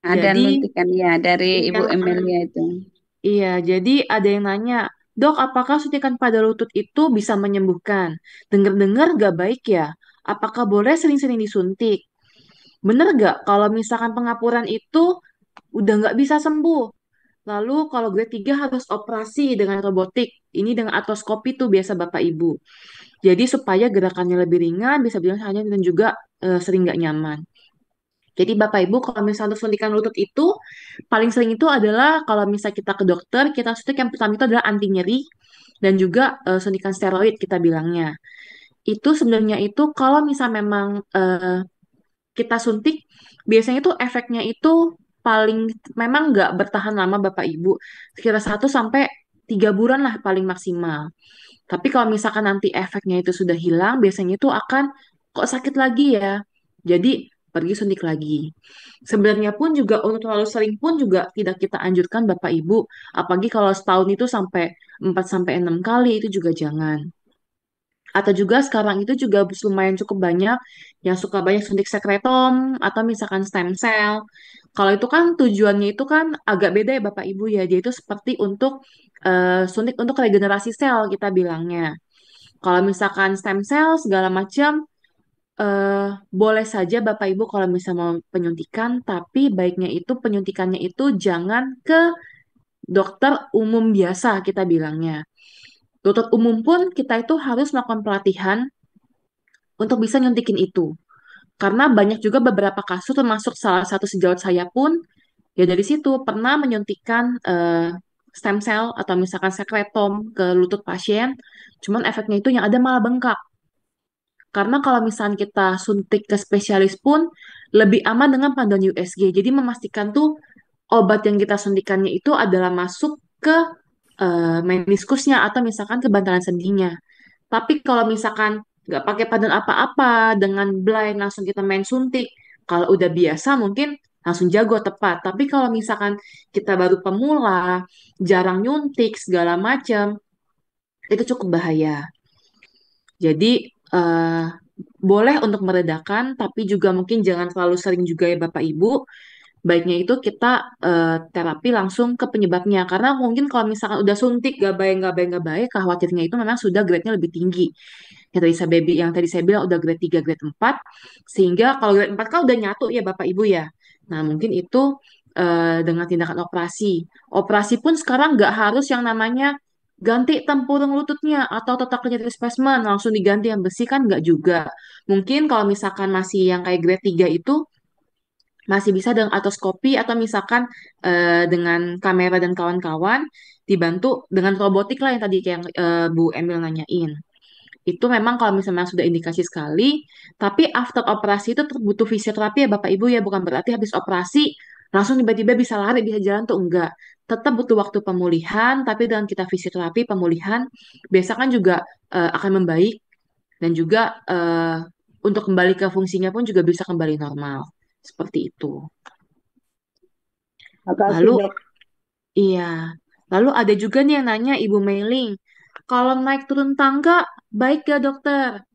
Speaker 7: Ada suntikan ya dari Ibu Emilia itu.
Speaker 2: Iya, jadi ada yang nanya, Dok, apakah suntikan pada lutut itu bisa menyembuhkan? Dengar-dengar gak baik ya? Apakah boleh sering-sering disuntik? Bener gak kalau misalkan pengapuran itu udah gak bisa sembuh? Lalu kalau grade 3 harus operasi dengan robotik. Ini dengan artroskopi tuh biasa Bapak Ibu. Jadi supaya gerakannya lebih ringan, bisa bilang hanya dan juga sering gak nyaman. Jadi Bapak Ibu kalau misalnya suntikan lutut itu paling sering itu adalah kalau misalnya kita ke dokter, kita suntik yang pertama itu adalah anti nyeri dan juga suntikan steroid kita bilangnya. Itu sebenarnya itu kalau misalnya memang kita suntik, biasanya itu efeknya itu paling memang nggak bertahan lama Bapak Ibu. Sekitar 1 sampai 3 bulan lah paling maksimal. Tapi kalau misalkan nanti efeknya itu sudah hilang, biasanya itu akan kok sakit lagi ya. Jadi pergi suntik lagi. Sebenarnya pun juga untuk terlalu sering pun juga tidak kita anjurkan Bapak Ibu. Apalagi kalau setahun itu sampai 4 sampai 6 kali itu juga jangan. Atau juga sekarang itu juga lumayan cukup banyak yang suka banyak suntik sekretom atau misalkan stem cell. Kalau itu kan tujuannya itu kan agak beda ya Bapak Ibu ya. Dia itu seperti untuk suntik untuk regenerasi sel kita bilangnya. Kalau misalkan stem cell segala macam boleh saja Bapak Ibu kalau misalnya mau penyuntikan, tapi baiknya itu penyuntikannya itu jangan ke dokter umum biasa kita bilangnya. Dokter umum pun kita itu harus melakukan pelatihan untuk bisa nyuntikin itu. Karena banyak juga beberapa kasus termasuk salah satu sejawat saya pun ya dari situ pernah menyuntikkan stem cell atau misalkan sekretom ke lutut pasien, cuman efeknya itu yang ada malah bengkak. Karena kalau misalnya kita suntik ke spesialis pun lebih aman dengan panduan USG. Jadi memastikan tuh obat yang kita suntikannya itu adalah masuk ke meniskusnya atau misalkan ke bantalan sendinya. Tapi kalau misalkan nggak pakai panduan apa-apa dengan blind langsung kita main suntik, kalau udah biasa mungkin langsung jago tepat. Tapi kalau misalkan kita baru pemula, jarang nyuntik segala macam, itu cukup bahaya. Jadi boleh untuk meredakan, tapi juga mungkin jangan terlalu sering juga ya Bapak Ibu. baiknya itu kita terapi langsung ke penyebabnya. Karena mungkin kalau misalkan udah suntik gak baik, khawatirnya itu memang sudah grade-nya lebih tinggi. Yang tadi saya bilang udah grade 3, grade 4, sehingga kalau grade 4 kan udah nyatu ya Bapak Ibu ya. Nah, mungkin itu dengan tindakan operasi. Operasi pun sekarang nggak harus yang namanya ganti tempurung lututnya atau total knee replacement langsung diganti yang besi, kan nggak juga. Mungkin kalau misalkan masih yang kayak grade 3 itu masih bisa dengan artroskopi atau misalkan dengan kamera dan kawan-kawan dibantu dengan robotik lah yang tadi kayak yang Bu Emil nanyain. Itu memang kalau misalnya sudah indikasi sekali, tapi after operasi itu butuh fisioterapi ya Bapak Ibu ya, bukan berarti habis operasi langsung tiba-tiba bisa lari, bisa jalan tuh enggak. Tetap butuh waktu pemulihan, tapi dengan kita fisioterapi pemulihan biasa kan juga akan membaik dan juga untuk kembali ke fungsinya pun juga bisa kembali normal. Seperti itu.
Speaker 6: Makasih,
Speaker 2: Lalu,
Speaker 6: Dok.
Speaker 2: iya. Lalu ada juga nih yang nanya Ibu Mailing, kalau naik turun tangga baik gak dokter?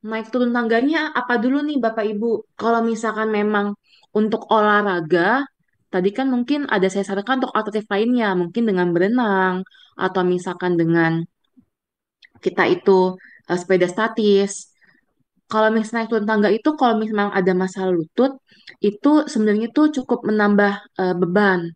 Speaker 2: Naik turun tangganya apa dulu nih Bapak Ibu? Kalau misalkan memang untuk olahraga, tadi kan mungkin ada saya sarankan untuk alternatif lainnya, mungkin dengan berenang, atau misalkan dengan kita itu sepeda statis. Kalau misalnya naik turun tangga itu, kalau misalnya ada masalah lutut, itu sebenarnya tuh cukup menambah beban.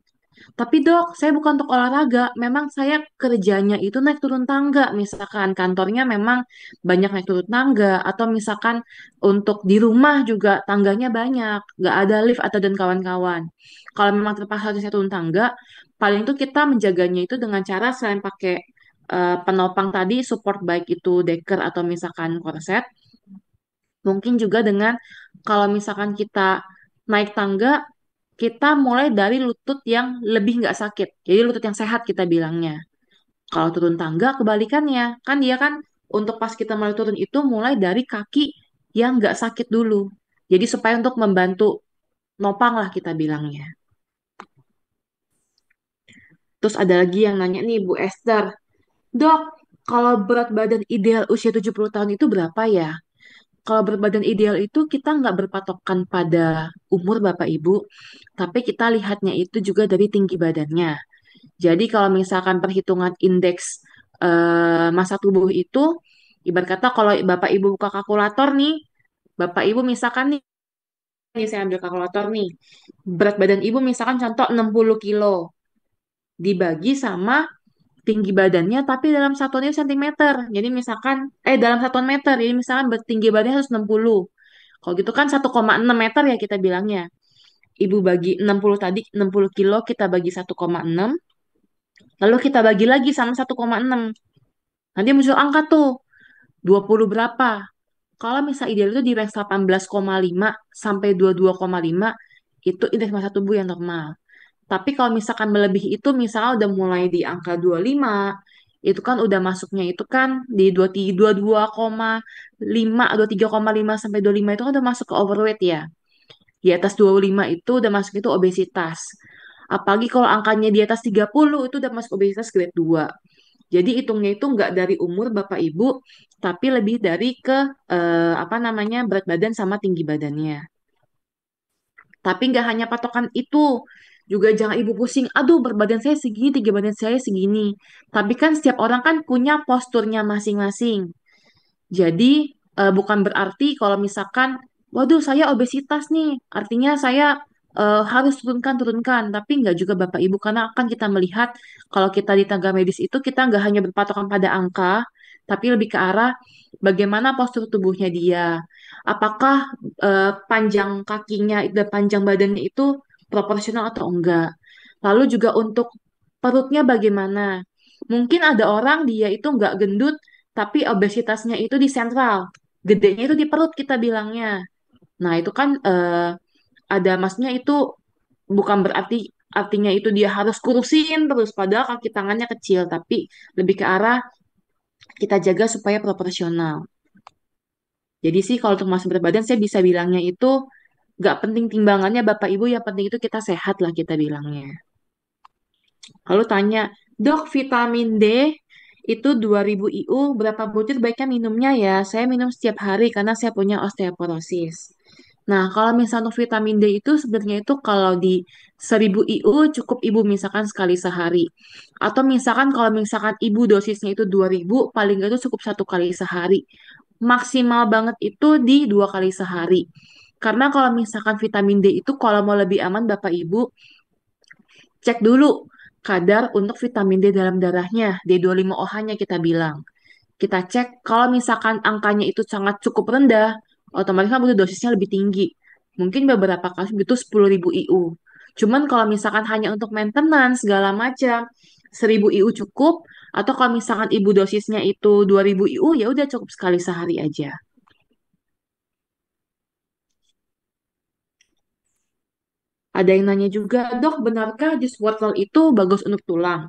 Speaker 2: Tapi dok, saya bukan untuk olahraga. Memang saya kerjanya itu naik turun tangga. Misalkan kantornya memang banyak naik turun tangga. Atau misalkan untuk di rumah juga tangganya banyak. Nggak ada lift atau dan kawan-kawan. Kalau memang terpaksa harus naik turun tangga, paling itu kita menjaganya itu dengan cara selain pakai penopang tadi, support baik itu deker atau misalkan korset. Mungkin juga dengan kalau misalkan kita naik tangga, kita mulai dari lutut yang lebih nggak sakit. Jadi lutut yang sehat kita bilangnya. Kalau turun tangga kebalikannya, kan dia kan untuk pas kita mulai turun itu mulai dari kaki yang nggak sakit dulu. Jadi supaya untuk membantu nopang lah kita bilangnya. Terus ada lagi yang nanya nih Bu Esther, Dok, kalau berat badan ideal usia 70 tahun itu berapa ya? Kalau berat badan ideal itu kita nggak berpatokan pada umur Bapak Ibu, tapi kita lihatnya itu juga dari tinggi badannya. Jadi kalau misalkan perhitungan indeks massa tubuh itu, ibarat kata kalau Bapak Ibu buka kalkulator nih, Bapak Ibu misalkan nih saya ambil kalkulator nih, berat badan Ibu misalkan contoh 60 kilo, dibagi sama tinggi badannya tapi dalam satuannya sentimeter. Jadi misalkan dalam satuan meter. Jadi misalkan tinggi badannya 160. Kalau gitu kan 1,6 meter ya kita bilangnya. Ibu bagi 60 tadi, 60 kilo kita bagi 1,6. Lalu kita bagi lagi sama 1,6. Nanti muncul angka tuh 20 berapa. Kalau misal ideal itu di range 18,5 sampai 22,5 itu indeks massa tubuh yang normal. Tapi kalau misalkan melebihi itu, misalnya udah mulai di angka 25, itu kan udah masuknya itu kan di 22,5, 23,5 sampai 25 itu kan udah masuk ke overweight ya. Di atas 25 itu udah masuk itu obesitas. Apalagi kalau angkanya di atas 30 itu udah masuk obesitas grade 2. Jadi hitungnya itu nggak dari umur Bapak Ibu, tapi lebih dari ke apa namanya berat badan sama tinggi badannya. Tapi nggak hanya patokan itu, juga jangan ibu pusing, aduh berat badan saya segini, tinggi badan saya segini. Tapi kan setiap orang kan punya posturnya masing-masing. Jadi bukan berarti kalau misalkan, waduh saya obesitas nih, artinya saya harus turunkan. Tapi nggak juga Bapak Ibu, karena akan kita melihat kalau kita di tenaga medis itu kita nggak hanya berpatokan pada angka, tapi lebih ke arah bagaimana postur tubuhnya dia. Apakah panjang kakinya dan panjang badannya itu proporsional atau enggak. Lalu juga untuk perutnya bagaimana. Mungkin ada orang dia itu nggak gendut, tapi obesitasnya itu di sentral. Gedenya itu di perut kita bilangnya. Nah, itu kan ada maksudnya itu bukan berarti artinya itu dia harus kurusin terus padahal kaki tangannya kecil, tapi lebih ke arah kita jaga supaya proporsional. Jadi sih kalau untuk masuk berat badan saya bisa bilangnya itu nggak penting timbangannya Bapak Ibu, yang penting itu kita sehat lah kita bilangnya. Lalu tanya, Dok, vitamin D itu 2000 IU berapa butir baiknya minumnya ya? Saya minum setiap hari karena saya punya osteoporosis. Nah, kalau misalnya untuk vitamin D itu sebenarnya itu kalau di 1000 IU cukup ibu misalkan sekali sehari. Atau misalkan kalau misalkan ibu dosisnya itu 2000, paling nggak itu cukup 1 kali sehari. Maksimal banget itu di 2 kali sehari. Karena kalau misalkan vitamin D itu kalau mau lebih aman Bapak Ibu, cek dulu kadar untuk vitamin D dalam darahnya, D25OH-nya kita bilang. Kita cek kalau misalkan angkanya itu sangat cukup rendah, otomatis kan butuh dosisnya lebih tinggi. Mungkin beberapa kasus butuh 10.000 IU. Cuman kalau misalkan hanya untuk maintenance segala macam, 1000 IU cukup. Atau kalau misalkan ibu dosisnya itu 2000 IU, ya udah cukup sekali sehari aja. Ada yang nanya juga, dok, benarkah jus wortel itu bagus untuk tulang?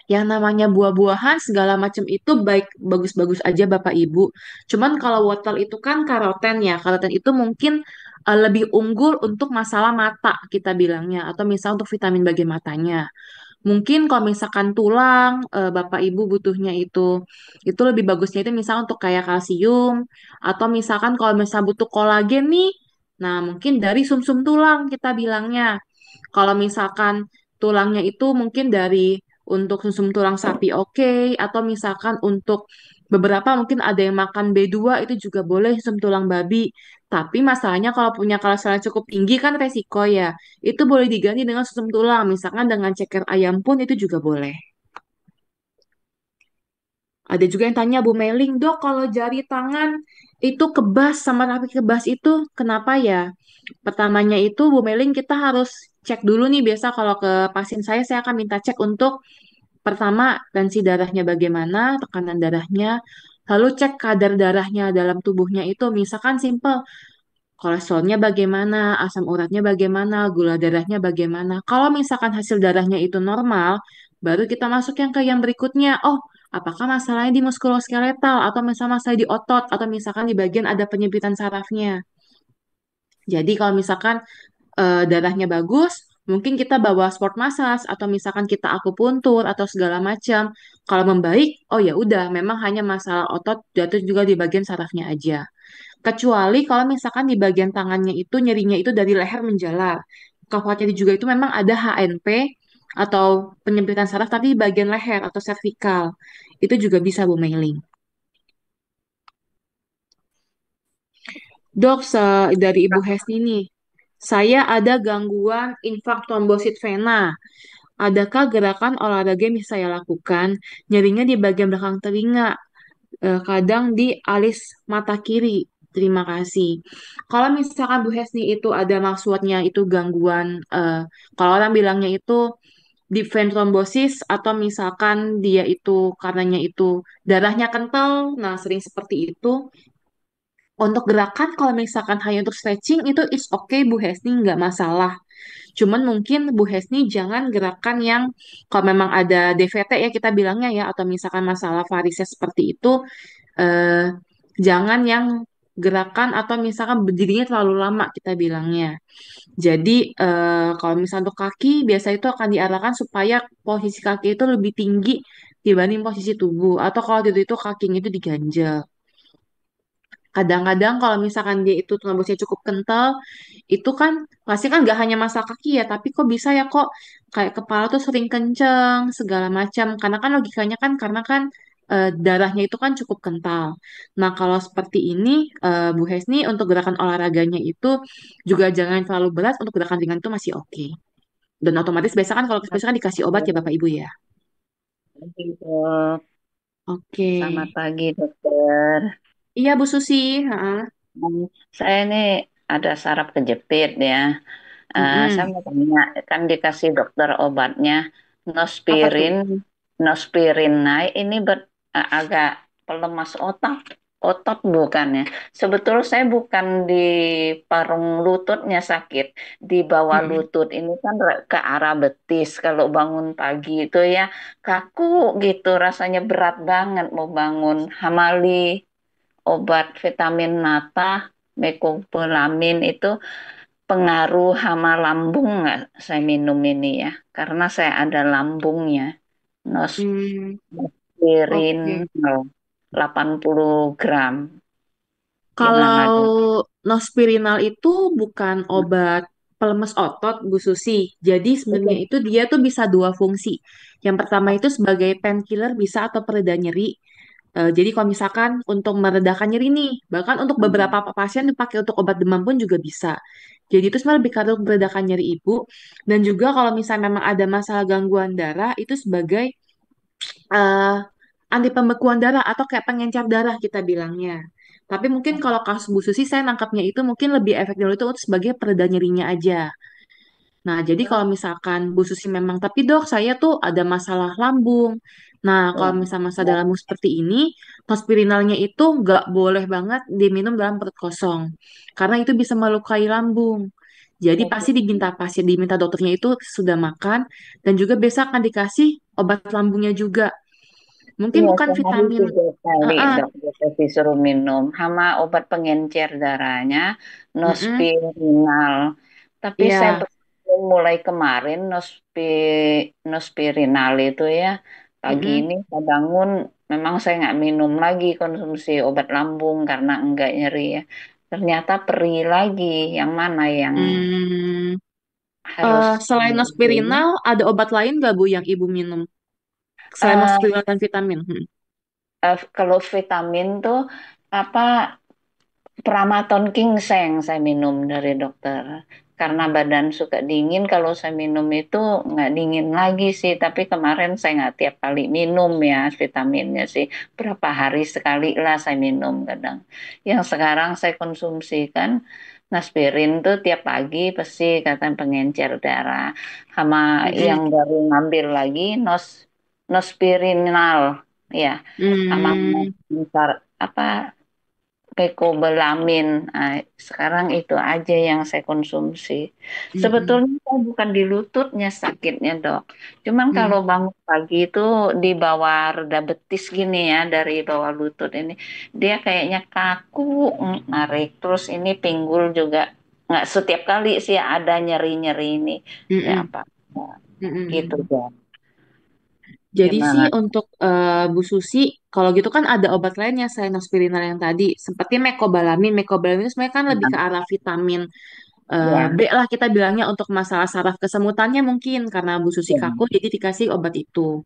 Speaker 2: Yang namanya buah-buahan segala macam itu baik bagus-bagus aja Bapak Ibu. Cuman kalau wortel itu kan karoten ya. Karoten itu mungkin lebih unggul untuk masalah mata kita bilangnya atau misal untuk vitamin bagi matanya. Mungkin kalau misalkan tulang Bapak Ibu butuhnya itu lebih bagusnya itu misal untuk kayak kalsium atau misalkan kalau misal butuh kolagen nih. Nah, mungkin dari sumsum tulang kita bilangnya. Kalau misalkan tulangnya itu mungkin dari untuk sumsum tulang sapi oke, atau misalkan untuk beberapa mungkin ada yang makan B2 itu juga boleh sumsum tulang babi. Tapi masalahnya kalau punya kolesterol cukup tinggi kan resiko ya. Itu boleh diganti dengan sumsum tulang, misalkan dengan ceker ayam pun itu juga boleh. Ada juga yang tanya Bu Meling, dok kalau jari tangan itu kebas sama rapi kebas itu kenapa ya? Pertamanya itu Bu Meling kita harus cek dulu nih biasa kalau ke pasien saya akan minta cek untuk pertama tensi darahnya bagaimana, tekanan darahnya, lalu cek kadar darahnya dalam tubuhnya itu misalkan simpel kolesterolnya bagaimana, asam uratnya bagaimana, gula darahnya bagaimana. Kalau misalkan hasil darahnya itu normal, baru kita masuk yang ke yang berikutnya. Oh, apakah masalahnya di muskuloskeletal atau misalnya masalah di otot atau misalkan di bagian ada penyempitan sarafnya. Jadi kalau misalkan darahnya bagus, mungkin kita bawa sport massage atau misalkan kita akupuntur atau segala macam. Kalau membaik, oh ya udah, memang hanya masalah otot jatuh juga di bagian sarafnya aja. Kecuali kalau misalkan di bagian tangannya itu nyerinya itu dari leher menjalar. Khawatir juga itu memang ada HNP atau penyempitan saraf tapi di bagian leher atau servikal. Itu juga bisa Bu Mailing. Dok, dari Ibu Hesni nih, saya ada gangguan infak trombosit vena. Adakah gerakan olahraga yang bisa saya lakukan? Nyerinya di bagian belakang telinga, kadang di alis mata kiri. Terima kasih. Kalau misalkan Bu Hesni itu ada maksudnya itu gangguan, kalau orang bilangnya itu deep vein thrombosis atau misalkan dia itu karenanya itu darahnya kental, nah sering seperti itu. Untuk gerakan kalau misalkan hanya untuk stretching itu is okay Bu Hesni nggak masalah. Cuman mungkin Bu Hesni jangan gerakan yang kalau memang ada DVT ya kita bilangnya ya atau misalkan masalah varises seperti itu eh, jangan yang gerakan atau misalkan berdirinya terlalu lama kita bilangnya. Jadi kalau misalnya untuk kaki biasa itu akan diarahkan supaya posisi kaki itu lebih tinggi dibanding posisi tubuh atau kalau itu kakinya itu diganjel. Kadang-kadang kalau misalkan dia itu tulang cukup kental, itu kan pasti kan nggak hanya masalah kaki ya, tapi kok bisa ya kok kayak kepala tuh sering kenceng segala macam. Karena kan logikanya kan karena kan darahnya itu kan cukup kental. Nah kalau seperti ini Bu Hesni untuk gerakan olahraganya itu juga jangan terlalu berat, untuk gerakan ringan itu masih oke. Dan otomatis biasa kan kalau biasa kan dikasih obat ya Bapak Ibu ya.
Speaker 6: Dok.
Speaker 2: Oke.
Speaker 6: Selamat pagi, dokter.
Speaker 2: Iya Bu Susi.
Speaker 6: Saya ini ada saraf kejepit ya. Saya mau tanya, kan dikasih dokter obatnya
Speaker 2: Apa tuh?
Speaker 6: Nospirin, Nospirin. Nah, ini agak pelemas otot bukan ya. Sebetulnya saya bukan di parung lututnya sakit, di bawah
Speaker 2: Mm-mm.
Speaker 6: lutut. Ini kan ke arah betis. Kalau bangun pagi itu ya kaku gitu, rasanya berat banget mau bangun. Hamali obat vitamin mata, mecobalamin itu pengaruh hama lambung nggak saya minum ini ya? Karena saya ada lambungnya.
Speaker 2: Hmm,
Speaker 6: Nospirin
Speaker 2: oke.
Speaker 6: 80 gram. Gimana
Speaker 2: Kalau
Speaker 6: dong?
Speaker 2: Nospirinal itu bukan obat pelemes otot, Bu Susi. Jadi sebenarnya
Speaker 6: Oke.
Speaker 2: itu dia tuh bisa dua fungsi. Yang pertama itu sebagai painkiller bisa atau pereda nyeri. Jadi kalau misalkan untuk meredakan nyeri nih, bahkan untuk beberapa pasien dipakai untuk obat demam pun juga bisa. Jadi itu sebenarnya lebih karena untuk meredakan nyeri ibu. Dan juga kalau misalnya memang ada masalah gangguan darah, itu sebagai eh, anti pembekuan darah atau kayak pengencer darah kita bilangnya. Tapi mungkin kalau kasus Bu Susi saya nangkapnya itu mungkin lebih efektif itu untuk sebagai pereda nyerinya aja. Nah, jadi kalau misalkan Bu Susi memang, tapi dok saya tuh ada masalah lambung. Nah, kalau misalnya masalah lambung seperti ini, nospirinalnya itu nggak boleh banget diminum dalam perut kosong. Karena itu bisa melukai lambung. Jadi pasti diminta pasien, diminta dokternya itu sudah makan dan juga biasa akan dikasih obat lambungnya juga. Mungkin
Speaker 6: Iya,
Speaker 2: bukan
Speaker 6: sehari
Speaker 2: vitamin.
Speaker 6: 3 kali
Speaker 2: Ah,
Speaker 6: dokter disuruh minum sama obat pengencer darahnya, nospirinal. Tapi saya
Speaker 2: Iya.
Speaker 6: mulai kemarin nospirinal itu ya, pagi
Speaker 2: Mm-mm.
Speaker 6: ini saya bangun, memang saya nggak minum lagi konsumsi obat lambung karena enggak nyeri ya. Ternyata perih lagi, yang mana yang
Speaker 2: Hmm,
Speaker 6: harus
Speaker 2: selain
Speaker 6: diminum?
Speaker 2: nospirinal, ada obat lain nggak Bu yang Ibu minum? Selain
Speaker 6: Eh,
Speaker 2: nospirinal dan vitamin.
Speaker 6: kalau vitamin tuh apa Pramaton ginseng saya minum dari dokter. Karena badan suka dingin, kalau saya minum itu nggak dingin lagi sih. Tapi kemarin saya nggak tiap kali minum ya vitaminnya sih. Berapa hari sekali lah saya minum kadang. Yang sekarang saya konsumsikan Naspirin tuh tiap pagi pasti katanya pengencer darah. Sama yang
Speaker 2: Mm-mm.
Speaker 6: baru ngambil lagi Nospirinal ya. Sama
Speaker 2: Hmm,
Speaker 6: apa Mecobalamin. Nah, sekarang itu aja yang saya konsumsi.
Speaker 2: mm-mm.
Speaker 6: Sebetulnya saya bukan di lututnya sakitnya, Dok. Cuman
Speaker 2: Hmm.
Speaker 6: kalau bangun pagi itu di bawah reda betis gini ya, dari bawah lutut ini, dia kayaknya kaku, narik. Terus ini pinggul juga nggak setiap kali sih ada nyeri-nyeri ini. Ya
Speaker 2: Mm-mm.
Speaker 6: apa? Nah, gitu,
Speaker 2: Mm-mm.
Speaker 6: Dok.
Speaker 2: Jadi sih
Speaker 6: Gimana?
Speaker 2: untuk Bu Susi, kalau gitu kan ada obat lainnya selain aspirinal yang tadi, seperti mecobalamin. Mecobalamin itu sebenarnya kan lebih ke arah vitamin B
Speaker 6: Ya,
Speaker 2: lah kita bilangnya untuk masalah saraf kesemutannya mungkin karena Bu Susi
Speaker 6: ya.
Speaker 2: kaku jadi dikasih obat itu.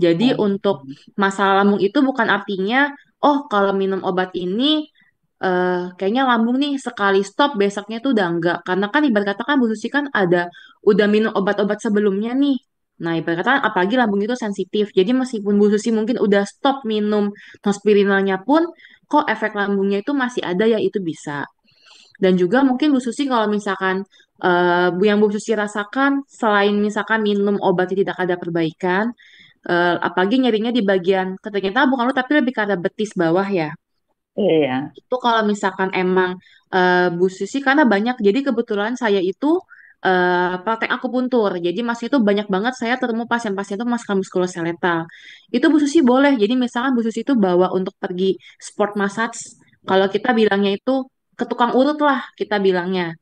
Speaker 2: Jadi
Speaker 6: Oh.
Speaker 2: untuk masalah lambung itu bukan artinya oh kalau minum obat ini kayaknya lambung nih sekali stop besoknya tuh udah enggak karena kan ibarat kata kan Bu Susi kan ada udah minum obat-obat sebelumnya nih. Nah, ibarat kata apalagi lambung itu sensitif. Jadi meskipun Bu Susi mungkin udah stop minum nospirinalnya pun kok efek lambungnya itu masih ada ya itu bisa. Dan juga mungkin Bu Susi kalau misalkan yang Bu Susi rasakan selain misalkan minum obat yang tidak ada perbaikan, apalagi nyerinya di bagian ternyata bukan lu tapi lebih ke arah betis bawah ya.
Speaker 6: Iya.
Speaker 2: Itu kalau misalkan emang Bu Susi karena banyak jadi kebetulan saya itu praktek akupuntur. Jadi masih itu banyak banget saya ketemu pasien-pasien itu masalah muskuloskeletal. Itu Bu Susi boleh. Jadi misalkan Bu Susi itu bawa untuk pergi sport massage. Kalau kita bilangnya itu ke tukang urut lah kita bilangnya.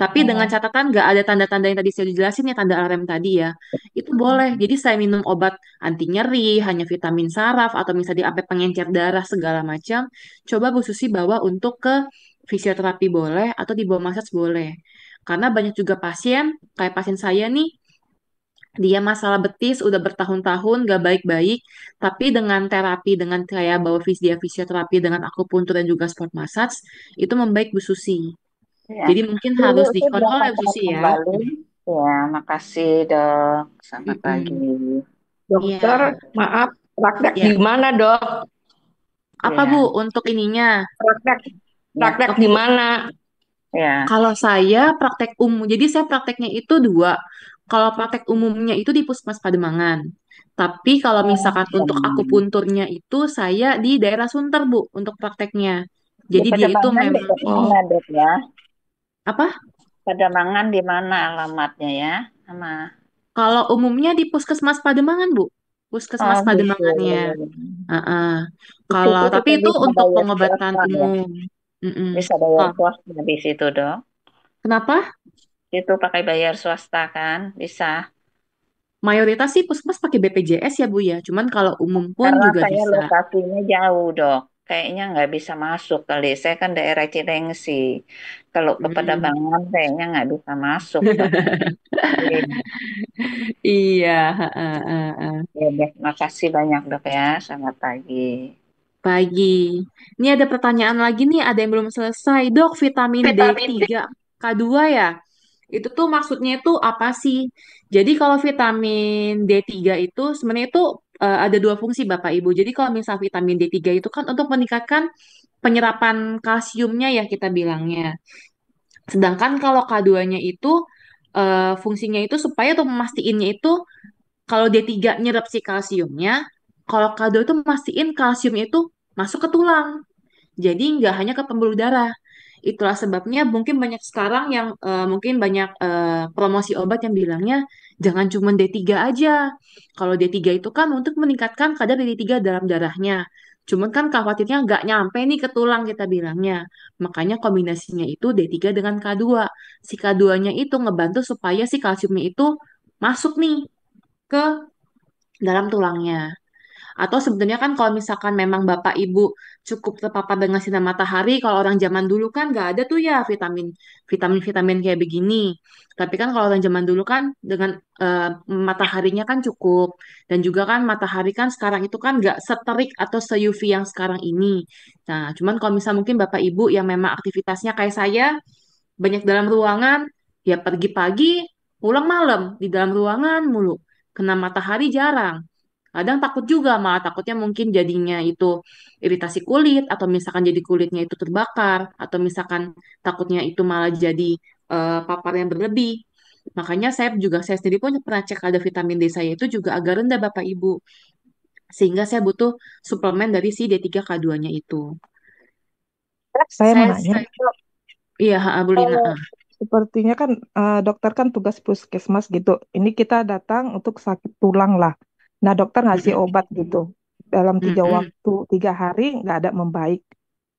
Speaker 2: Tapi dengan
Speaker 6: Oh.
Speaker 2: catatan nggak ada tanda-tanda yang tadi saya jelasin ya, tanda alarm tadi ya. Itu boleh. Jadi saya minum obat anti nyeri, hanya vitamin saraf, atau misalnya sampai pengencer darah segala macam. Coba Bu Susi bawa untuk ke fisioterapi boleh, atau dibawa massage boleh. Karena banyak juga pasien, kayak pasien saya nih, dia masalah betis udah bertahun-tahun gak baik-baik, tapi dengan terapi, dengan kayak bawa dia fisioterapi dengan akupuntur dan juga sport massage, itu membaik Bu Susi.
Speaker 6: Ya.
Speaker 2: Jadi mungkin
Speaker 6: Dulu
Speaker 2: harus
Speaker 6: itu
Speaker 2: dikontrol
Speaker 6: berapa
Speaker 2: ya Bu
Speaker 6: tahun
Speaker 2: Susi ya.
Speaker 6: kembali? Ya, makasih dok. Selamat pagi.
Speaker 2: Mm-mm.
Speaker 8: Dokter,
Speaker 2: Iya,
Speaker 8: maaf, praktek
Speaker 2: ya.
Speaker 8: di mana, Dok?
Speaker 2: Apa Bu
Speaker 6: Iya,
Speaker 2: untuk ininya?
Speaker 8: Praktek
Speaker 6: ya,
Speaker 8: praktek di
Speaker 2: Oke,
Speaker 8: mana?
Speaker 6: ya.
Speaker 2: kalau saya praktek umum, jadi saya prakteknya itu dua. Kalau praktek umumnya itu di Puskesmas Pademangan. Tapi kalau
Speaker 6: Oh,
Speaker 2: misalkan untuk akupunturnya itu saya di daerah Sunter Bu untuk prakteknya.
Speaker 6: di
Speaker 2: Jadi dia itu
Speaker 6: Pademangan
Speaker 2: memang
Speaker 6: dekat
Speaker 8: Oh,
Speaker 6: mana dok ya?
Speaker 2: apa?
Speaker 6: Pademangan di mana alamatnya ya? Sama.
Speaker 2: Kalau umumnya di Puskesmas Pademangan Bu,
Speaker 6: Oh
Speaker 2: Puskesmas
Speaker 6: gitu.
Speaker 2: Pademangannya. Heeh.
Speaker 6: Di
Speaker 2: Kalau
Speaker 6: situ
Speaker 2: tapi
Speaker 6: kita
Speaker 2: itu
Speaker 6: bisa
Speaker 2: untuk
Speaker 6: bayar
Speaker 2: pengobatan
Speaker 6: swasta ya.
Speaker 2: umum. Mm-mm.
Speaker 6: Bisa bayar
Speaker 2: Oh,
Speaker 6: swasta di situ dok.
Speaker 2: kenapa?
Speaker 6: Itu pakai bayar swasta kan? Bisa.
Speaker 2: Mayoritas sih puskesmas pakai BPJS ya Bu ya. Cuman kalau umum pun
Speaker 6: Karena
Speaker 2: juga
Speaker 6: saya
Speaker 2: bisa.
Speaker 6: lokasinya jauh dok.
Speaker 9: kayaknya nggak bisa masuk kali. Saya kan daerah Cilengsi. Kalau ke
Speaker 2: Mm.
Speaker 9: Pademangan kayaknya nggak bisa masuk, Dok. Iya.
Speaker 2: Iya, heeh, heeh.
Speaker 9: Ya, deh. Makasih banyak, Dok ya. Selamat pagi.
Speaker 2: Pagi. Ini ada pertanyaan lagi nih, ada yang belum selesai. Dok, vitamin
Speaker 8: Vitamin D.
Speaker 2: D3, K2 ya? Itu tuh maksudnya itu apa sih? Jadi kalau vitamin D3 itu sebenarnya itu ada dua fungsi Bapak Ibu. Jadi kalau misal vitamin D3 itu kan untuk meningkatkan penyerapan kalsiumnya ya kita bilangnya. Sedangkan kalau K2-nya itu fungsinya itu supaya untuk memastiinnya itu kalau D3 nyerap si kalsiumnya, kalau K2 itu mastiin kalsiumnya itu masuk ke tulang. Jadi nggak hanya ke pembuluh darah. Itulah sebabnya mungkin banyak sekarang yang mungkin banyak promosi obat yang bilangnya jangan cuma D3 aja. Kalau D3 itu kan untuk meningkatkan kadar D3 dalam darahnya. Cuman kan khawatirnya nggak nyampe nih ke tulang kita bilangnya. Makanya kombinasinya itu D3 dengan K2. Si K2-nya itu ngebantu supaya si kalsiumnya itu masuk nih ke dalam tulangnya. Atau sebenarnya kan kalau misalkan memang Bapak Ibu cukup terpapar dengan sinar matahari, kalau orang zaman dulu kan nggak ada tuh ya vitamin kayak begini. Tapi kan kalau orang zaman dulu kan dengan mataharinya kan cukup. Dan juga kan matahari kan sekarang itu kan nggak seterik atau se-UV yang sekarang ini. Nah, cuman kalau misal mungkin Bapak Ibu yang memang aktivitasnya kayak saya, banyak dalam ruangan, ya pergi pagi, pulang malam, di dalam ruangan mulu. Kena matahari jarang. Kadang takut juga, malah takutnya mungkin jadinya itu iritasi kulit, atau misalkan jadi kulitnya itu terbakar, atau misalkan takutnya itu malah jadi papar yang berlebih. Makanya saya sendiri pun pernah cek ada vitamin D saya itu juga agak rendah Bapak Ibu. Sehingga saya butuh suplemen dari si D3K2-nya itu.
Speaker 8: Saya mau
Speaker 2: Saya,
Speaker 8: nanya,
Speaker 2: iya, Bu Lina.
Speaker 8: kalau sepertinya kan dokter kan tugas puskesmas gitu. Ini kita datang untuk sakit tulang lah. Nah, dokter ngasih
Speaker 2: Mm-mm,
Speaker 8: obat gitu. Dalam
Speaker 2: mm-mm,
Speaker 8: 3 hari nggak ada membaik.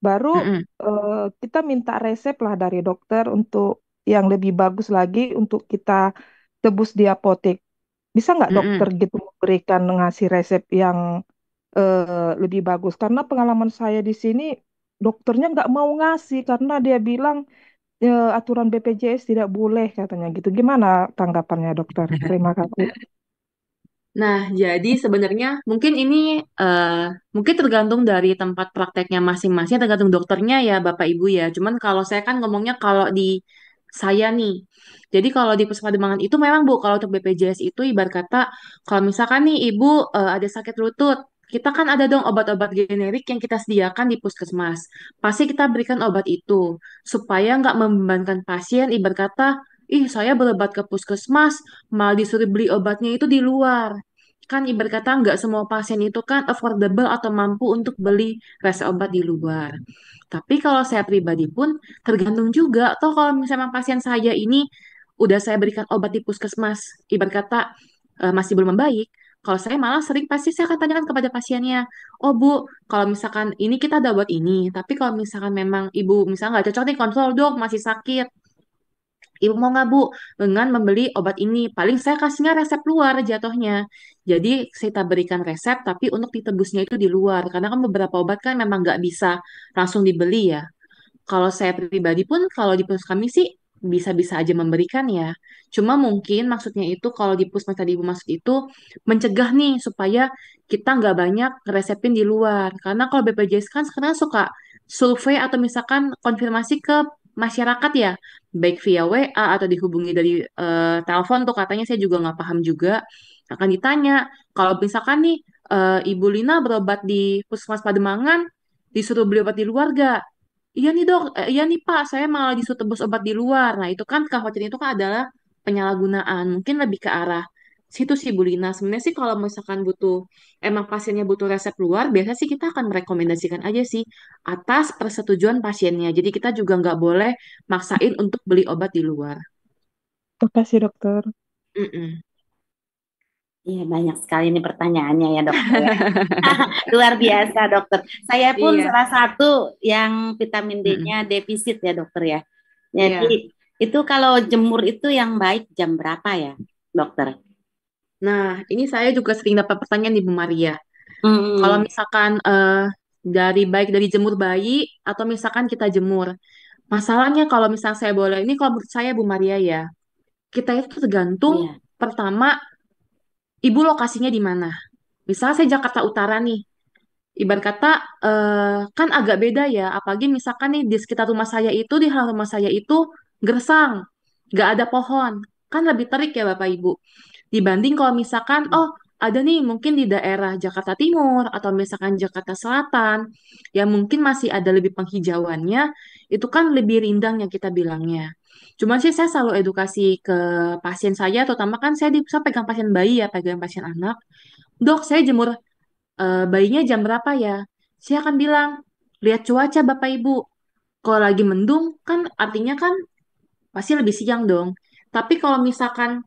Speaker 8: Baru
Speaker 2: mm-mm,
Speaker 8: kita minta resep lah dari dokter untuk yang lebih bagus lagi untuk kita tebus di apotek. Bisa nggak dokter
Speaker 2: mm-mm.
Speaker 8: gitu memberikan ngasih resep yang lebih bagus? Karena pengalaman saya di sini dokternya nggak mau ngasih karena dia bilang aturan BPJS tidak boleh katanya gitu. Gimana tanggapannya dokter? Terima kasih.
Speaker 2: Nah, jadi sebenarnya mungkin ini mungkin tergantung dari tempat prakteknya masing-masing, tergantung dokternya ya Bapak Ibu ya. Cuman kalau saya kan ngomongnya kalau di saya nih. Jadi kalau di Puspademangan itu memang Bu, kalau untuk BPJS itu ibarat kata kalau misalkan nih Ibu ada sakit lutut, kita kan ada dong obat-obat generik yang kita sediakan di puskesmas. Pasti kita berikan obat itu supaya nggak membebankan pasien ibarat kata, ih saya berobat ke puskesmas, malah disuruh beli obatnya itu di luar. Kan ibarat kata nggak semua pasien itu kan affordable atau mampu untuk beli resep obat di luar. Tapi kalau saya pribadi pun tergantung juga. Toh kalau misalnya pasien saya ini udah saya berikan obat di puskesmas, ibarat kata masih belum membaik. Kalau saya malah sering pasti saya akan tanyakan kepada pasiennya, oh Bu, kalau misalkan ini kita ada obat ini, tapi kalau misalkan memang Ibu misalnya nggak cocok nih kontrol dok, masih sakit, Ibu mau nggak Bu dengan membeli obat ini? Paling saya kasihnya resep luar jatuhnya. Jadi kita berikan resep tapi untuk ditebusnya itu di luar. Karena kan beberapa obat kan memang nggak bisa langsung dibeli ya. Kalau saya pribadi pun kalau di pus kami sih bisa-bisa aja memberikan ya. Cuma mungkin maksudnya itu kalau di puskesmas tadi Ibu maksud itu mencegah nih supaya kita nggak banyak resepin di luar. Karena kalau BPJS kan sekarang suka survei atau misalkan konfirmasi ke masyarakat ya, baik via WA atau dihubungi dari telepon tuh katanya saya juga nggak paham juga. Akan ditanya, kalau misalkan nih Ibu Lina berobat di Puskesmas Pademangan, disuruh beli obat di luar gak? Iya nih dok, iya nih Pak, saya malah disuruh tebus obat di luar. Nah itu kan kekhawatiran itu kan adalah penyalahgunaan. Mungkin lebih ke arah situ sih Bu Lina. Sebenarnya sih kalau misalkan butuh, emang pasiennya butuh resep luar, biasanya sih kita akan merekomendasikan aja sih atas persetujuan pasiennya. Jadi kita juga nggak boleh maksain untuk beli obat di luar.
Speaker 8: Terima kasih dokter.
Speaker 2: Mm-mm.
Speaker 1: Iya, banyak sekali ini pertanyaannya ya dokter ya. Luar biasa dokter. Saya pun
Speaker 2: Iya.
Speaker 1: salah satu yang vitamin
Speaker 2: Mm-mm.
Speaker 1: D-nya defisit ya dokter ya.
Speaker 2: Iya.
Speaker 1: Jadi itu kalau jemur itu yang baik jam berapa ya dokter?
Speaker 2: Nah, ini saya juga sering dapat pertanyaan di Bu Maria. Kalau
Speaker 1: Hmm.
Speaker 2: misalkan dari jemur bayi atau misalkan kita jemur. Masalahnya kalau misalnya saya boleh, ini kalau menurut saya Bu Maria ya, kita itu tergantung
Speaker 1: Iya,
Speaker 2: pertama ibu lokasinya di mana. Misalnya saya Jakarta Utara nih, ibarat kata kan agak beda ya, apalagi misalkan nih di sekitar rumah saya itu, di halaman rumah saya itu gersang, nggak ada pohon, kan lebih terik ya Bapak Ibu. Dibanding kalau misalkan, oh ada nih mungkin di daerah Jakarta Timur atau misalkan Jakarta Selatan, yang mungkin masih ada lebih penghijauannya, itu kan lebih rindang yang kita bilangnya. Cuma sih saya selalu edukasi ke pasien saya, terutama kan saya pegang pasien bayi ya, pegang pasien anak. Dok, saya jemur bayinya jam berapa ya? Saya akan bilang, lihat cuaca Bapak Ibu. Kalau lagi mendung, kan artinya kan pasti lebih siang dong. Tapi kalau misalkan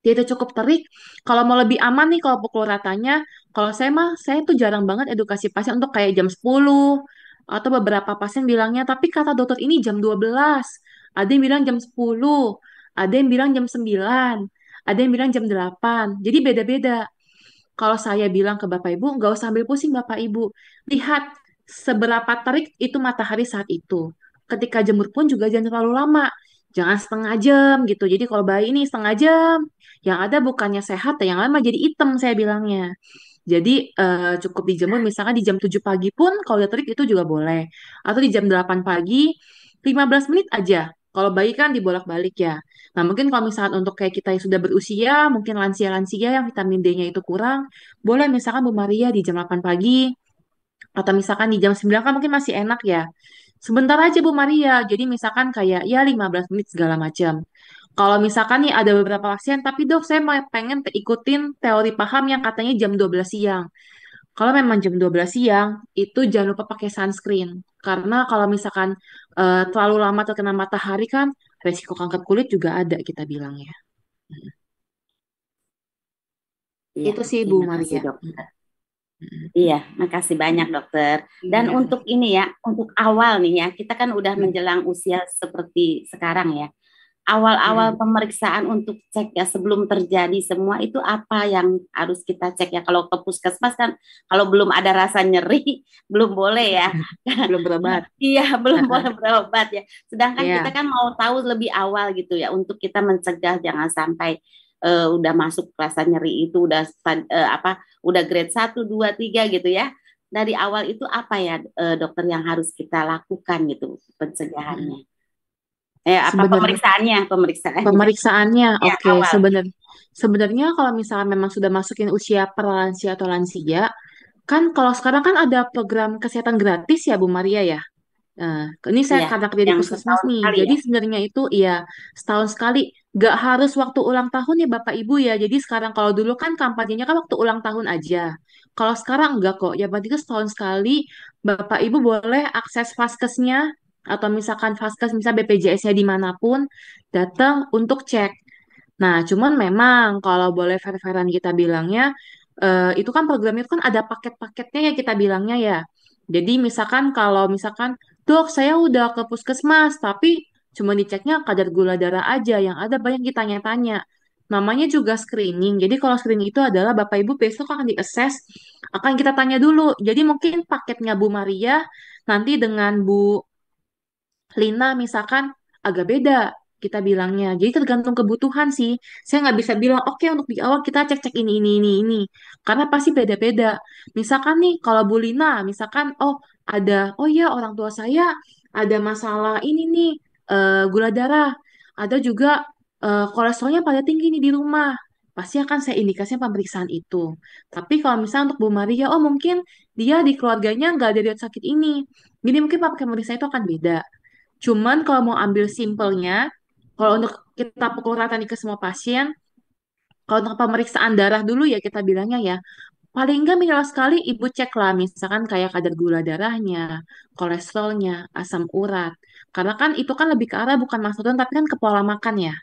Speaker 2: dia itu cukup terik. Kalau mau lebih aman nih kalau pukul ratanya, kalau saya mah saya tuh jarang banget edukasi pasien untuk kayak jam 10 atau beberapa pasien bilangnya, tapi kata dokter ini jam 12. Ada yang bilang jam 10, ada yang bilang jam 9, ada yang bilang jam 8. Jadi beda-beda. Kalau saya bilang ke Bapak Ibu, nggak usah ambil pusing Bapak Ibu. Lihat seberapa terik itu matahari saat itu. Ketika jemur pun juga jangan terlalu lama. Jangan setengah jam gitu. Jadi kalau bayi ini setengah jam, yang ada bukannya sehat, yang lama jadi hitam saya bilangnya. Jadi cukup dijemur misalkan di jam 7 pagi pun kalau udah terik itu juga boleh. Atau di jam 8 pagi, 15 menit aja. Kalau bayi kan dibolak-balik ya. Nah, mungkin kalau misalkan untuk kayak kita yang sudah berusia, mungkin lansia-lansia yang vitamin D-nya itu kurang, boleh misalkan Bu Maria di jam 8 pagi, atau misalkan di jam 9 kan mungkin masih enak ya. Sebentar aja Bu Maria, jadi misalkan kayak ya 15 menit segala macam. Kalau misalkan nih ada beberapa pasien, tapi dok saya mau pengen ikutin teori paham yang katanya jam 12 siang. Kalau memang jam 12 siang, itu jangan lupa pakai sunscreen. Karena kalau misalkan terlalu lama terkena matahari kan, resiko kanker kulit juga ada kita bilangnya.
Speaker 1: iya.
Speaker 2: Itu sih Bu
Speaker 1: Terima kasih
Speaker 2: Maria.
Speaker 1: dokter. Iya, makasih banyak dokter. Dan
Speaker 2: Iya.
Speaker 1: untuk ini ya, untuk awal nih ya, kita kan udah menjelang usia seperti sekarang ya. Awal-awal pemeriksaan untuk cek ya sebelum terjadi semua itu apa yang harus kita cek ya. Kalau ke puskesmas kan kalau belum ada rasa nyeri belum boleh ya.
Speaker 2: Belum berobat.
Speaker 1: Iya, belum boleh berobat ya. Sedangkan
Speaker 2: Iya.
Speaker 1: kita kan mau tahu lebih awal gitu ya untuk kita mencegah jangan sampai udah masuk rasa nyeri itu udah grade 1, 2, 3 gitu ya. Dari awal itu apa ya dokter yang harus kita lakukan gitu pencegahannya?
Speaker 2: Sebenarnya
Speaker 1: Pemeriksaannya.
Speaker 2: pemeriksaannya,
Speaker 1: Ya,
Speaker 2: oke.
Speaker 1: awal.
Speaker 2: Sebenarnya kalau misalnya memang sudah masukin usia pralansia atau lansia, kan kalau sekarang kan ada program kesehatan gratis ya Bu Maria ya. Nah, ini saya
Speaker 1: Iya,
Speaker 2: karena kerja di
Speaker 1: yang
Speaker 2: puskesmas
Speaker 1: setahun
Speaker 2: nih.
Speaker 1: sekali
Speaker 2: Jadi
Speaker 1: ya.
Speaker 2: sebenarnya itu ya setahun sekali. Gak harus waktu ulang tahun ya Bapak Ibu ya. Jadi sekarang kalau dulu kan kampanyenya kan waktu ulang tahun aja. Kalau sekarang enggak kok. Ya berarti itu setahun sekali Bapak Ibu boleh akses vaskesnya atau misalkan vaskes misal BPJS-nya dimanapun datang untuk cek. Nah, cuman memang kalau boleh fair-fairan kita bilangnya, itu kan programnya itu kan ada paket-paketnya ya kita bilangnya ya. Jadi misalkan kalau misalkan, dok saya udah ke puskesmas, tapi cuma diceknya kadar gula darah aja, yang ada banyak ditanya-tanya. Namanya juga screening. Jadi kalau screening itu adalah Bapak Ibu besok akan di-assess, akan kita tanya dulu. Jadi mungkin paketnya Bu Maria nanti dengan Bu Lina misalkan agak beda kita bilangnya. Jadi tergantung kebutuhan sih. Saya nggak bisa bilang, oke untuk di awal kita cek-cek ini. Karena pasti beda-beda. Misalkan nih, kalau Bu Lina, misalkan, oh ya orang tua saya ada masalah ini nih, gula darah. Ada juga kolesterolnya pada tinggi nih di rumah. Pasti akan saya indikasikan pemeriksaan itu. Tapi kalau misalnya untuk Bu Maria, oh mungkin dia di keluarganya nggak ada riwayat sakit ini. Jadi mungkin pemeriksaan itu akan beda. Cuman kalau mau ambil simpelnya, kalau untuk kita pukul rata nih ke semua pasien, kalau untuk pemeriksaan darah dulu ya kita bilangnya ya, paling nggak minimal sekali ibu cek lah, misalkan kayak kadar gula darahnya, kolesterolnya, asam urat. Karena kan itu kan lebih ke arah bukan mastodon tapi kan ke pola makan ya.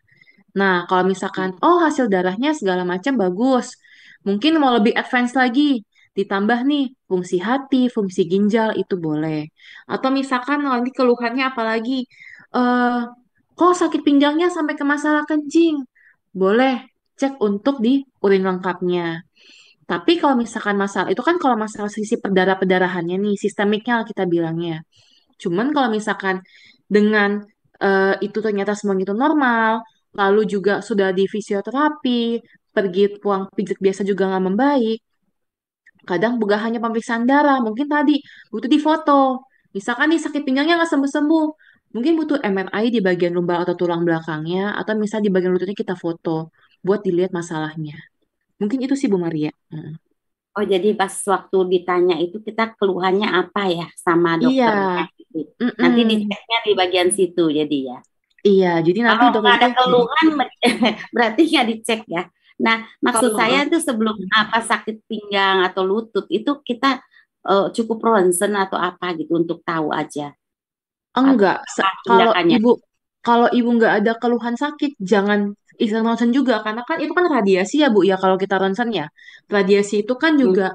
Speaker 2: Nah, kalau misalkan, hasil darahnya segala macam bagus, mungkin mau lebih advance lagi, ditambah nih fungsi hati, fungsi ginjal itu boleh. Atau misalkan nanti keluhannya apalagi, eh kok sakit pinggangnya sampai ke masalah kencing, boleh cek untuk di urin lengkapnya. Tapi kalau misalkan masalah itu kan kalau masalah sisi perdarahannya nih, sistemiknya lah kita bilangnya. Cuman kalau misalkan dengan itu ternyata semuanya itu normal, lalu juga sudah di fisioterapi, pergi puang pijat biasa juga nggak membaik, kadang bukan hanya pemeriksaan darah, mungkin tadi butuh difoto. Misalkan nih sakit pinggangnya nggak sembuh-sembuh, mungkin butuh MRI di bagian lumbar atau tulang belakangnya, atau misalnya di bagian lututnya kita foto buat dilihat masalahnya. Mungkin itu sih Bu Maria.
Speaker 1: Oh, jadi pas waktu ditanya itu kita keluhannya apa ya sama
Speaker 2: Iya,
Speaker 1: dokternya gitu. Nanti
Speaker 2: mm-mm.
Speaker 1: diceknya di bagian situ jadi ya.
Speaker 2: Iya, jadi nanti
Speaker 1: Kalau
Speaker 2: dokter
Speaker 1: nggak
Speaker 2: itu
Speaker 1: ada keluhan berarti nggak dicek ya. Nah, maksud saya
Speaker 2: kalau
Speaker 1: itu sebelum apa sakit pinggang atau lutut itu kita cukup ronsen atau apa gitu untuk tahu aja atau
Speaker 2: enggak,
Speaker 1: apa
Speaker 2: kalau
Speaker 1: tindakannya.
Speaker 2: ibu nggak ada keluhan sakit, jangan iseng ronsen juga, karena kan itu kan radiasi ya Bu ya kalau kita ronsen ya. Radiasi itu kan
Speaker 1: Hmm.
Speaker 2: juga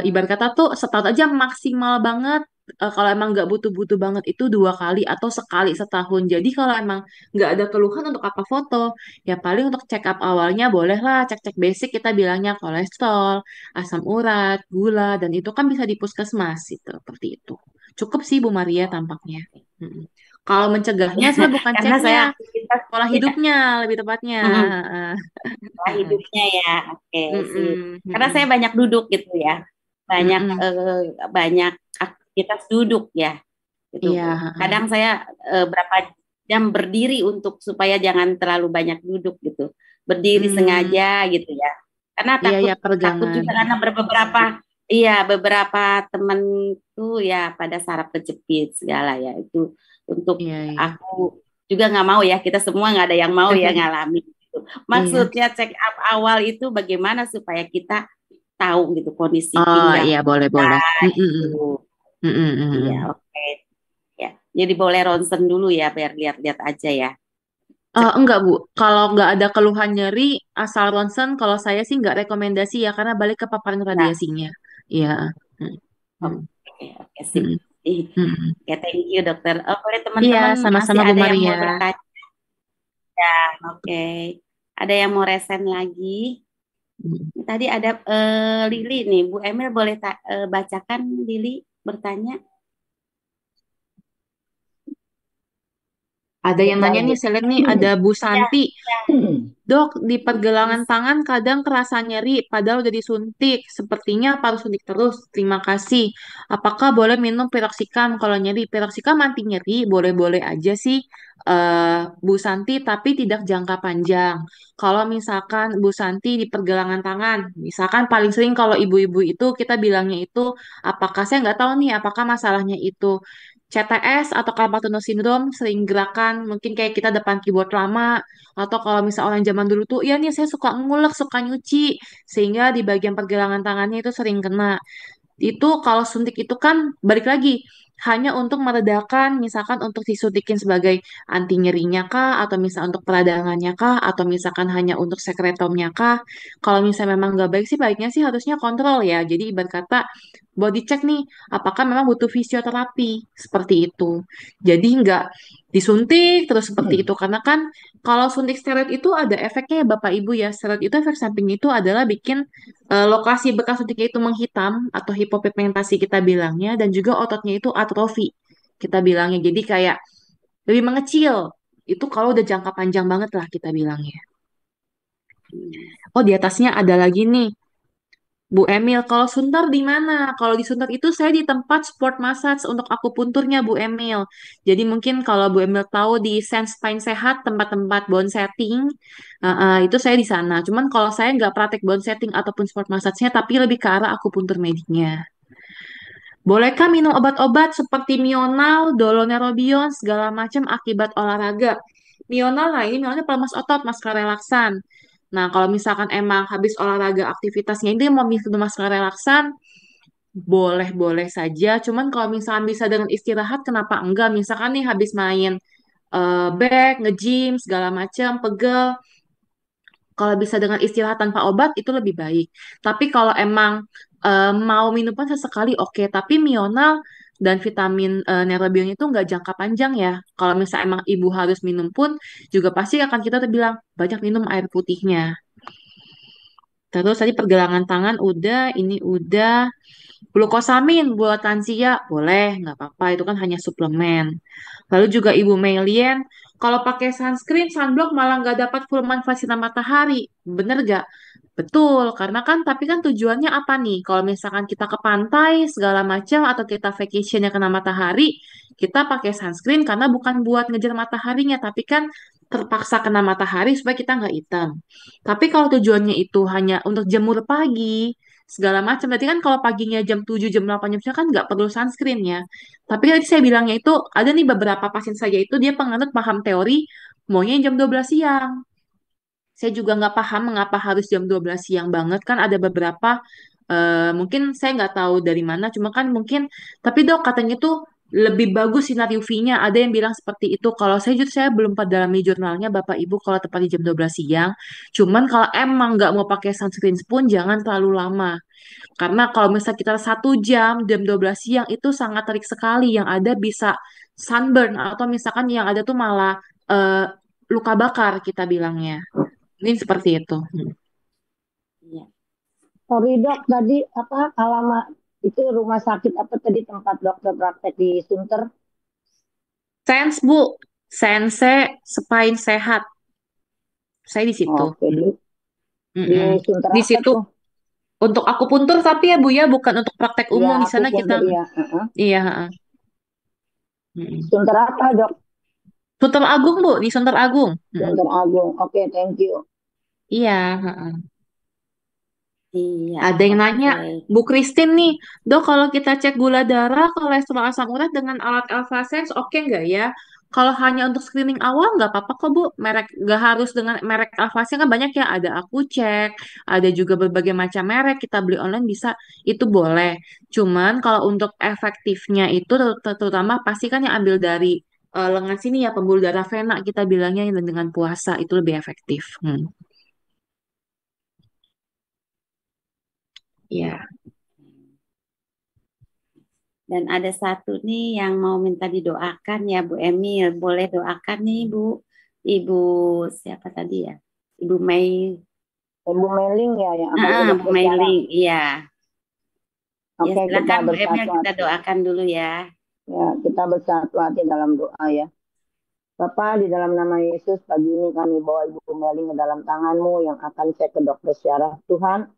Speaker 2: ibarat kata tuh setahun aja maksimal banget. Kalau emang nggak butuh-butuh banget itu 2 kali atau sekali setahun. Jadi kalau emang nggak ada keluhan untuk apa foto, ya paling untuk check up awalnya bolehlah cek-cek basic kita bilangnya kolesterol, asam urat, gula, dan itu kan bisa di puskesmas itu seperti itu. Cukup sih Bu Maria tampaknya. Mm-mm. Kalau mencegahnya sebenarnya bukan
Speaker 1: Karena
Speaker 2: ceknya,
Speaker 1: saya aktivitas
Speaker 2: pola
Speaker 1: ya,
Speaker 2: hidupnya lebih tepatnya.
Speaker 1: mm-mm,
Speaker 2: Heeh.
Speaker 1: pola hidupnya ya, oke sih.
Speaker 2: Mm-mm.
Speaker 1: Karena saya
Speaker 2: Mm-mm.
Speaker 1: banyak duduk gitu ya, banyak
Speaker 2: Mm-mm.
Speaker 1: banyak aktivitas duduk ya, gitu.
Speaker 2: Iya,
Speaker 1: Kadang saya berapa jam berdiri untuk supaya jangan terlalu banyak duduk gitu, berdiri
Speaker 2: hmm,
Speaker 1: sengaja gitu ya. Karena
Speaker 2: iya
Speaker 1: takut
Speaker 2: ya
Speaker 1: takut
Speaker 2: peregangan.
Speaker 1: juga karena beberapa iya beberapa temen tuh ya pada saraf kejepit segala ya itu untuk
Speaker 2: Iya, iya.
Speaker 1: aku juga nggak mau ya kita semua nggak ada yang mau ya ngalamin gitu.
Speaker 2: Iya.
Speaker 1: Maksudnya check up awal itu bagaimana supaya kita tahu gitu kondisi
Speaker 2: Oh,
Speaker 1: pinggang
Speaker 2: iya boleh
Speaker 1: kita
Speaker 2: boleh.
Speaker 1: gitu. Iya,
Speaker 2: Mm.
Speaker 1: oke. Ya, jadi boleh ronsen dulu ya biar lihat-lihat aja ya. Cek.
Speaker 2: Enggak Bu, kalau nggak ada keluhan nyeri, asal ronsen, kalau saya sih nggak rekomendasi ya, karena balik ke paparan
Speaker 1: Nah,
Speaker 2: radiasinya. Iya. Mm, mm,
Speaker 1: oke, oke sip.
Speaker 2: mm,
Speaker 1: Ih,
Speaker 2: mm.
Speaker 1: oke, thank you dokter. Oh, boleh
Speaker 2: Iya,
Speaker 1: teman-teman masih
Speaker 2: sama-sama Bu
Speaker 1: ada yang
Speaker 2: Maria.
Speaker 1: mau bertanya? Oke. Ada yang mau resen lagi?
Speaker 2: Mm.
Speaker 1: Tadi ada Lili nih, Bu Emil boleh bacakan Lili bertanya?
Speaker 2: Ada yang
Speaker 6: Bentar,
Speaker 2: nanya
Speaker 6: Bu.
Speaker 2: nih, saya lihat nih, ada Bu
Speaker 1: Ya,
Speaker 2: Santi.
Speaker 1: ya,
Speaker 2: Dok, di pergelangan
Speaker 1: bisa.
Speaker 2: tangan kadang kerasa nyeri, padahal udah disuntik. Sepertinya apa harus suntik terus? Terima kasih. Apakah boleh minum piroxicam kalau nyeri? Piroxicam anti nyeri, boleh-boleh aja sih, Bu Santi, tapi tidak jangka panjang. Kalau misalkan Bu Santi di pergelangan tangan, misalkan paling sering kalau ibu-ibu itu kita bilangnya itu, apakah saya nggak tahu nih, apakah masalahnya itu CTS atau carpal tunnel syndrome, sering gerakan, mungkin kayak kita depan keyboard lama, atau kalau misal orang zaman dulu tuh, ya nih saya suka ngulek, suka nyuci, sehingga di bagian pergelangan tangannya itu sering kena. Itu kalau suntik itu kan balik lagi hanya untuk meredakan, misalkan untuk disuntikin sebagai anti nyerinya kah, atau misal untuk peradangannya kah, atau misalkan hanya untuk sekretomnya kah. Kalau misalnya memang nggak baik sih, baiknya sih harusnya kontrol ya. Jadi ibarat kata body check nih, apakah memang butuh fisioterapi seperti itu. Jadi nggak disuntik terus seperti itu, karena kan kalau suntik steroid itu ada efeknya ya Bapak Ibu ya. Steroid itu efek sampingnya itu adalah bikin lokasi bekas suntiknya itu menghitam atau hipopigmentasi kita bilangnya, dan juga ototnya itu atrofi kita bilangnya. Jadi kayak lebih mengecil. Itu kalau udah jangka panjang banget lah kita bilangnya. Oh, di atasnya ada lagi nih. Bu Emil, kalau suntar di mana? Kalau di suntar itu saya di tempat sport massage untuk akupunturnya Bu Emil. Jadi mungkin kalau Bu Emil tahu di Sense Spine Sehat, tempat-tempat bone setting, itu saya di sana. Cuman kalau saya nggak praktek bone setting ataupun sport massage-nya, tapi lebih ke arah akupuntur mediknya. Bolehkah minum obat-obat seperti Mional, Dolonerobion, segala macam akibat olahraga? Mional, nah ini Mionalnya pelemas otot, masker relaksan. Nah, kalau misalkan emang habis olahraga aktivitasnya ini mau minum masker relaksan, boleh-boleh saja. Cuman kalau misalkan bisa dengan istirahat, kenapa enggak? Misalkan nih habis main back, nge-gym, segala macam, pegel, kalau bisa dengan istirahat tanpa obat itu lebih baik. Tapi kalau emang mau minuman sesekali oke. Tapi Mional dan vitamin Neurobion itu nggak jangka panjang ya. Kalau misalnya emang ibu harus minum pun juga pasti akan kita bilang banyak minum air putihnya. Terus tadi pergelangan tangan udah, ini udah. Glukosamin buat lansia, boleh, nggak apa-apa. Itu kan hanya suplemen. Lalu juga Ibu Melian, kalau pakai sunscreen, sunblock malah nggak dapat full manfaat sinar matahari. Bener nggak? Betul, karena kan tapi kan tujuannya apa nih? Kalau misalkan kita ke pantai segala macam atau kita vacationnya kena matahari, kita pakai sunscreen karena bukan buat ngejar mataharinya, tapi kan terpaksa kena matahari supaya kita nggak hitam. Tapi kalau tujuannya itu hanya untuk jemur pagi, segala macam, berarti kan kalau paginya jam 7 jam 8 jam 9 kan nggak perlu sunscreen ya. Tapi tadi saya bilangnya itu ada nih beberapa pasien saja itu dia penganut paham teori maunya jam 12 siang. Saya juga nggak paham mengapa harus jam 12 siang banget. Kan ada beberapa, mungkin saya nggak tahu dari mana, cuma kan mungkin, tapi dok katanya tuh lebih bagus sinar UV-nya. Ada yang bilang seperti itu. Kalau saya jujur saya belum pada dalami jurnalnya Bapak Ibu kalau tepat di jam 12 siang. Cuman kalau emang nggak mau pakai sunscreen pun jangan terlalu lama. Karena kalau misalnya kita 1 jam 12 siang itu sangat terik sekali. Yang ada bisa sunburn atau misalkan yang ada tuh malah eh, luka bakar kita bilangnya. Mungkin seperti itu.
Speaker 1: Iya.
Speaker 6: Sorry dok, tadi apa alamat itu rumah sakit apa tadi tempat dokter praktek di Sunter?
Speaker 2: Sains Bu, Sense Spine Sehat. Saya di situ.
Speaker 6: Oke, di
Speaker 2: Mm-mm.
Speaker 6: Sunter
Speaker 2: Di
Speaker 6: apa
Speaker 2: situ
Speaker 6: tuh?
Speaker 2: untuk akupuntur tapi ya Bu ya bukan untuk praktek
Speaker 6: Iya,
Speaker 2: umum di
Speaker 6: aku
Speaker 2: sana
Speaker 6: pun
Speaker 2: kita.
Speaker 6: ya.
Speaker 2: Iya, heeh. Mm-mm.
Speaker 6: Sunter apa dok?
Speaker 2: Sunter Agung Bu, di Sunter Agung. Mm-mm.
Speaker 6: Sunter Agung. Oke, thank you.
Speaker 2: Iya, heeh.
Speaker 1: Iya,
Speaker 2: Ada yang nanya,
Speaker 1: oke.
Speaker 2: Bu Christine nih, dok kalau kita cek gula darah, kolesterol asam urat dengan alat Alpha Sense oke nggak ya? Kalau hanya untuk screening awal nggak apa-apa kok Bu, merek nggak harus dengan merek Alpha Sense kan banyak ya, ada aku cek, ada juga berbagai macam merek kita beli online bisa, itu boleh. Cuman kalau untuk efektifnya itu terutama pasti kan yang ambil dari lengan sini ya pembuluh darah vena kita bilangnya yang dengan puasa itu lebih efektif. Ya.
Speaker 1: Dan ada satu nih yang mau minta didoakan ya Bu Emil. Boleh doakan nih Bu. Ibu siapa tadi ya? Ibu Mei.
Speaker 6: Ibu Meling ya yang akan ke
Speaker 1: Bu
Speaker 6: dokter saraf.
Speaker 1: Meiling, iya. Ya
Speaker 6: Oke, kita
Speaker 1: silakan Bu Emil
Speaker 6: bersatu
Speaker 1: kita
Speaker 6: hati.
Speaker 1: doakan dulu ya.
Speaker 6: Ya, kita bersatu hati dalam doa ya. Bapak, di dalam nama Yesus, pagi ini kami bawa Ibu Meling ke dalam tangan-Mu yang akan cek ke dokter syaraf. Tuhan,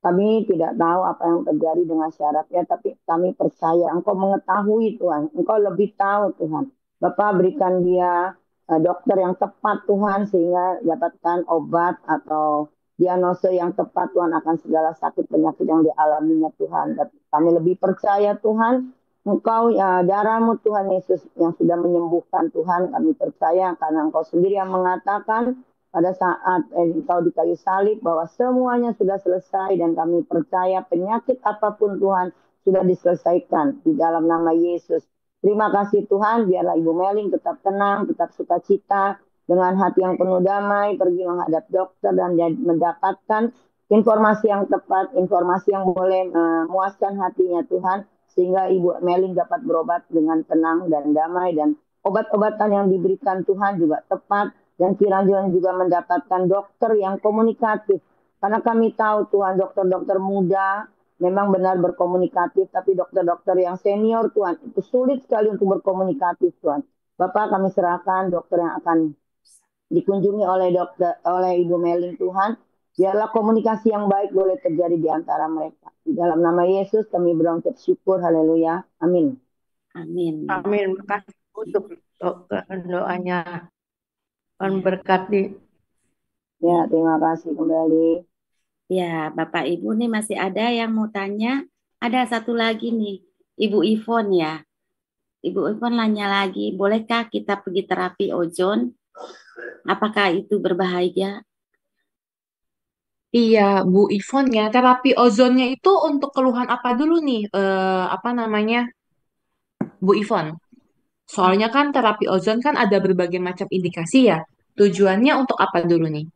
Speaker 6: kami tidak tahu apa yang terjadi dengan syarafnya, tapi kami percaya Engkau mengetahui Tuhan. Engkau lebih tahu Tuhan. Bapak berikan dia dokter yang tepat Tuhan, sehingga dapatkan obat atau diagnosa yang tepat Tuhan akan segala sakit penyakit yang dialaminya Tuhan. Dan kami lebih percaya Tuhan, Engkau ya darah-Mu Tuhan Yesus yang sudah menyembuhkan Tuhan. Kami percaya karena Engkau sendiri yang mengatakan pada saat Engkau di kayu salib bahwa semuanya sudah selesai dan kami percaya penyakit apapun Tuhan sudah diselesaikan di dalam nama Yesus. Terima kasih Tuhan, biarlah Ibu Meling tetap tenang, tetap sukacita, dengan hati yang penuh damai, pergi menghadap dokter dan mendapatkan informasi yang tepat, informasi yang boleh memuaskan hatinya Tuhan, sehingga Ibu Meling dapat berobat dengan tenang dan damai, dan obat-obatan yang diberikan Tuhan juga tepat, dan kiranya juga mendapatkan dokter yang komunikatif. Karena kami tahu Tuhan dokter-dokter muda memang benar berkomunikatif, tapi dokter-dokter yang senior Tuhan itu sulit sekali untuk berkomunikatif Tuhan. Bapak kami serahkan dokter yang akan dikunjungi oleh Ibu Meling Tuhan. Biarlah komunikasi yang baik boleh terjadi di antara mereka. Di dalam nama Yesus kami berucap syukur. Haleluya. Amin.
Speaker 1: Amin.
Speaker 9: Amin. Terima kasih untuk doanya. Tuhan berkati.
Speaker 6: Ya, terima kasih kembali.
Speaker 1: Ya, Bapak Ibu nih masih ada yang mau tanya. Ada satu lagi nih, Ibu Ivon ya. Ibu Ivon nanya lagi, bolehkah kita pergi terapi ozon? Apakah itu berbahaya?
Speaker 2: Iya, Bu Ivon ya, terapi ozonnya itu untuk keluhan apa dulu nih? Apa namanya, Bu Ivon? Soalnya kan terapi ozon kan ada berbagai macam indikasi ya. Tujuannya untuk apa dulu nih?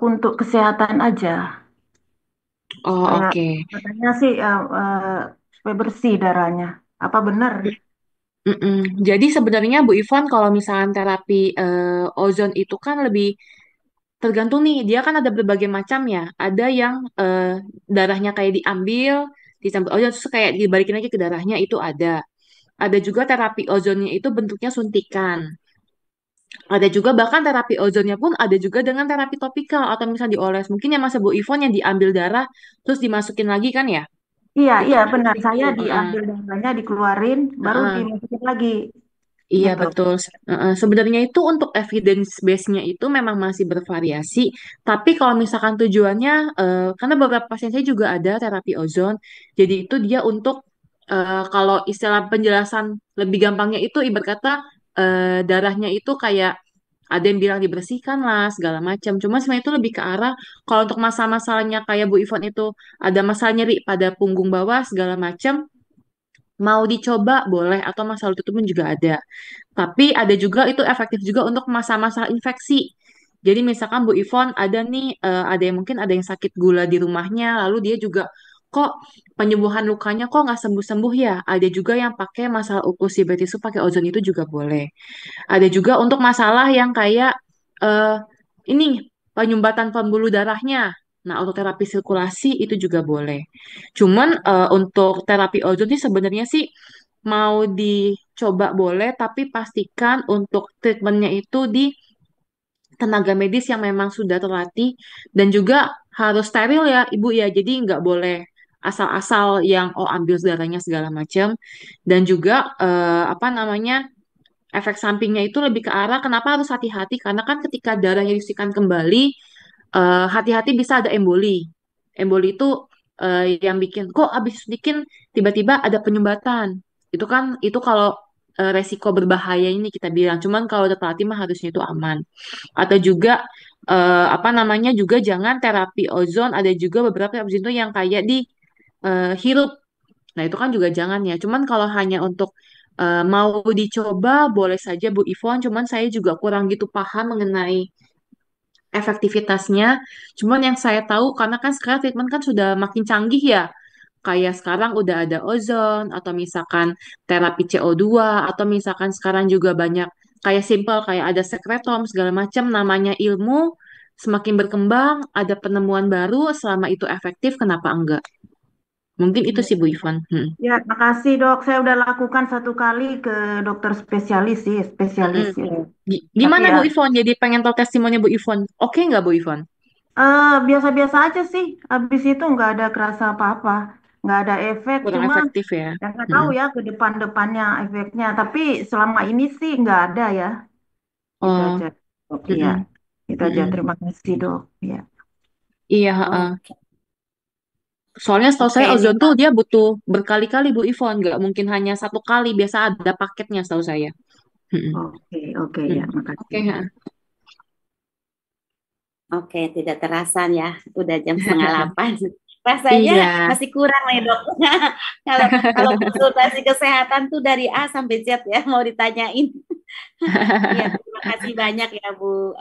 Speaker 10: Untuk kesehatan aja.
Speaker 2: Oh, oke.
Speaker 10: Katanya sih supaya bersih darahnya. Apa benar?
Speaker 2: Jadi sebenarnya Bu Ivon kalau misalnya terapi ozon itu kan lebih tergantung nih, dia kan ada berbagai macam ya. Ada yang darahnya kayak diambil, dicampur ozon terus kayak dibalikin lagi ke darahnya itu ada. Ada juga terapi ozonnya itu bentuknya suntikan. Ada juga bahkan terapi ozonnya pun ada juga dengan terapi topikal atau misalnya dioles. Mungkin yang masa Bu Ivon yang diambil darah terus dimasukin lagi kan ya?
Speaker 10: Iya,
Speaker 2: Itu
Speaker 10: iya
Speaker 2: kan
Speaker 10: benar.
Speaker 2: itu.
Speaker 10: Saya diambil darahnya, dikeluarin, baru
Speaker 2: Heeh.
Speaker 10: dimasukin lagi
Speaker 2: Iya
Speaker 10: gitu.
Speaker 2: betul. Sebenarnya itu untuk evidence base-nya itu memang masih bervariasi. Tapi kalau misalkan tujuannya, karena beberapa pasien saya juga ada terapi ozon, jadi itu dia untuk kalau istilah penjelasan lebih gampangnya itu ibarat kata darahnya itu kayak ada yang bilang dibersihkan lah segala macam. Cuma sebenarnya itu lebih ke arah kalau untuk masalah-masalahnya kayak Bu Ivon itu ada masalah nyeri pada punggung bawah segala macam, mau dicoba boleh atau masalah itu pun juga ada. Tapi ada juga itu efektif juga untuk masalah-masalah infeksi. Jadi misalkan Bu Ivon ada nih, ada yang mungkin ada yang sakit gula di rumahnya, lalu dia juga kok penyembuhan lukanya kok nggak sembuh-sembuh ya. Ada juga yang pakai masalah okusi berarti itu pakai ozon itu juga boleh. Ada juga untuk masalah yang kayak eh ini penyumbatan pembuluh darahnya. Nah, untuk terapi sirkulasi itu juga boleh. Cuman untuk terapi ozon sih sebenarnya sih mau dicoba boleh, tapi pastikan untuk treatmentnya itu di tenaga medis yang memang sudah terlatih dan juga harus steril ya, Ibu ya. Jadi nggak boleh asal-asal yang ambil darahnya segala macam. Dan juga apa namanya efek sampingnya itu lebih ke arah kenapa harus hati-hati karena kan ketika darahnya disuntikan kembali hati-hati bisa ada emboli. Emboli itu yang bikin kok abis suntikin tiba-tiba ada penyumbatan. Itu kan itu kalau resiko berbahaya ini kita bilang. Cuman kalau udah terlatih mah harusnya itu aman. Atau juga apa namanya juga jangan terapi ozon ada juga beberapa terapi ozon itu yang kayak di hirup. Nah, itu kan juga jangan ya. Cuman kalau hanya untuk mau dicoba, boleh saja Bu Ivon. Cuman saya juga kurang gitu paham mengenai efektivitasnya. Cuman yang saya tahu, karena kan sekarang treatment kan sudah makin canggih ya. Kayak sekarang udah ada ozon, atau misalkan terapi CO2, atau misalkan sekarang juga banyak kayak simple, kayak ada sekretom, segala macam. Namanya ilmu, semakin berkembang, ada penemuan baru, selama itu efektif, kenapa enggak? Mungkin itu sih Bu Ivon.
Speaker 10: Ya, makasih dok. Saya udah lakukan 1 kali ke dokter spesialis sih, spesialis
Speaker 2: Mm-mm.
Speaker 10: ya.
Speaker 2: Gimana
Speaker 10: Tapi
Speaker 2: Bu
Speaker 10: ya,
Speaker 2: Ivon? Jadi pengen tahu testimoni Bu Ivon. Oke nggak Bu Ivon?
Speaker 10: biasa-biasa aja sih. Habis itu nggak ada kerasa apa-apa, nggak ada efek.
Speaker 2: Kurang
Speaker 10: Cuma
Speaker 2: efektif ya.
Speaker 10: yang nggak tahu
Speaker 2: Mm-mm.
Speaker 10: ya ke depan-depannya efeknya. Tapi selama ini sih nggak ada ya. Itu
Speaker 2: Oh,
Speaker 10: aja. Dok, iya.
Speaker 2: mm-mm.
Speaker 10: Itu aja.
Speaker 2: Mm-mm.
Speaker 10: Terima kasih dok. Ya.
Speaker 2: Iya, heeh.
Speaker 1: Oke,
Speaker 2: Soalnya setahu
Speaker 1: oke
Speaker 2: saya
Speaker 1: nih
Speaker 2: ozon tuh
Speaker 1: Pak.
Speaker 2: dia butuh berkali-kali Bu Ivon, nggak mungkin hanya satu kali. Biasa ada paketnya setahu saya. Mm-mm.
Speaker 10: Oke, oke ya.
Speaker 2: Mm. Oke,
Speaker 10: Makasih.
Speaker 2: heeh.
Speaker 1: Oke, tidak terasa ya, udah jam 7:30. Rasanya
Speaker 2: Iya.
Speaker 1: masih kurang nih dok. Kalau kalau konsultasi kesehatan tuh dari A sampai Z ya mau ditanyain. Iya, terima kasih banyak ya Bu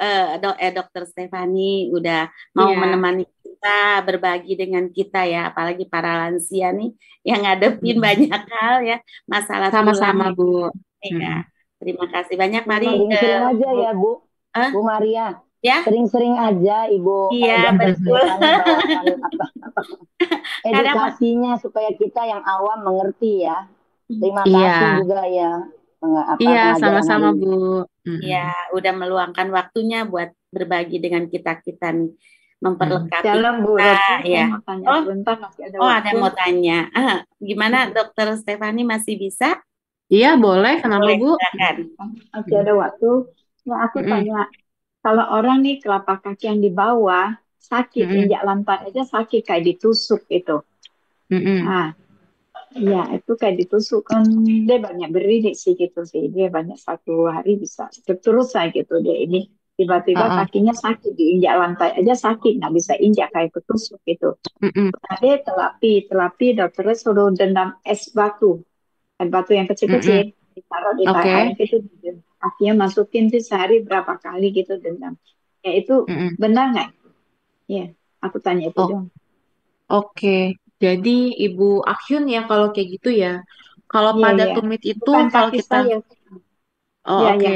Speaker 1: Dokter Stefani udah mau
Speaker 2: Iya.
Speaker 1: menemani kita berbagi dengan kita ya, apalagi para lansia nih yang ngadepin
Speaker 2: Mm.
Speaker 1: banyak hal ya, masalah tulang
Speaker 2: Sama-sama
Speaker 1: nih.
Speaker 2: Bu.
Speaker 1: Ya,
Speaker 2: Mm-mm.
Speaker 1: terima kasih banyak.
Speaker 6: Ya,
Speaker 1: Mari
Speaker 6: sering-sering aja
Speaker 1: Bu.
Speaker 6: ya Bu,
Speaker 1: Eh,
Speaker 6: Bu Maria.
Speaker 1: ya,
Speaker 6: Sering-sering aja Ibu
Speaker 1: iya
Speaker 6: Dokter
Speaker 1: betul.
Speaker 6: Stefani bawakan
Speaker 1: Kadang
Speaker 6: edukasinya supaya kita yang awam mengerti ya. Terima
Speaker 2: Iya.
Speaker 6: kasih juga ya
Speaker 2: Iya,
Speaker 6: pengajaran hari
Speaker 2: sama-sama
Speaker 6: ini.
Speaker 2: Bu. Mm-mm.
Speaker 1: ya udah meluangkan waktunya buat berbagi dengan kita-kita nih, memperlengkapi
Speaker 11: Shalom Bu
Speaker 1: kita
Speaker 11: Rosi, saya
Speaker 1: ya.
Speaker 11: mau tanya
Speaker 1: Oh,
Speaker 11: sebentar, masih ada
Speaker 1: ada
Speaker 11: waktu.
Speaker 1: yang mau tanya. Gimana Dokter Stefani masih bisa?
Speaker 2: Iya, boleh. Kenapa
Speaker 1: Boleh,
Speaker 2: Bu?
Speaker 1: silakan.
Speaker 11: Masih ada waktu. Ya, aku
Speaker 2: Mm-mm.
Speaker 11: tanya, kalau orang nih telapak kaki yang di bawah sakit,
Speaker 2: Mm-mm.
Speaker 11: injak lantai aja sakit kayak ditusuk itu.
Speaker 2: Mm-mm.
Speaker 11: Nah, ya itu kayak ditusuk kan dia banyak beririk sih gitu sih. Dia banyak 1 hari bisa terus gitu dia ini. Tiba-tiba
Speaker 2: Uh-uh.
Speaker 11: kakinya sakit, diinjak lantai aja sakit, nggak bisa injak kayak ketusuk gitu.
Speaker 2: Mm-mm.
Speaker 11: Nah, dia terapi, dokternya suruh dendam es batu. Es batu yang
Speaker 2: Mm-mm.
Speaker 11: kecil-kecil ditaruh di
Speaker 2: Oke.
Speaker 11: air itu, akhirnya masukin tuh sehari berapa kali gitu dendam. Ya itu
Speaker 2: Mm-mm.
Speaker 11: benar nggak? Ya, aku tanya itu
Speaker 2: Oh,
Speaker 11: dong.
Speaker 2: oke. Jadi Ibu Akyun ya kalau kayak gitu ya. Kalau
Speaker 11: Iya,
Speaker 2: pada
Speaker 11: iya.
Speaker 2: tumit itu
Speaker 11: Bukan
Speaker 2: kalau
Speaker 11: kaki
Speaker 2: kita
Speaker 11: saya.
Speaker 2: oh
Speaker 11: Iya,
Speaker 2: oke.
Speaker 11: iya.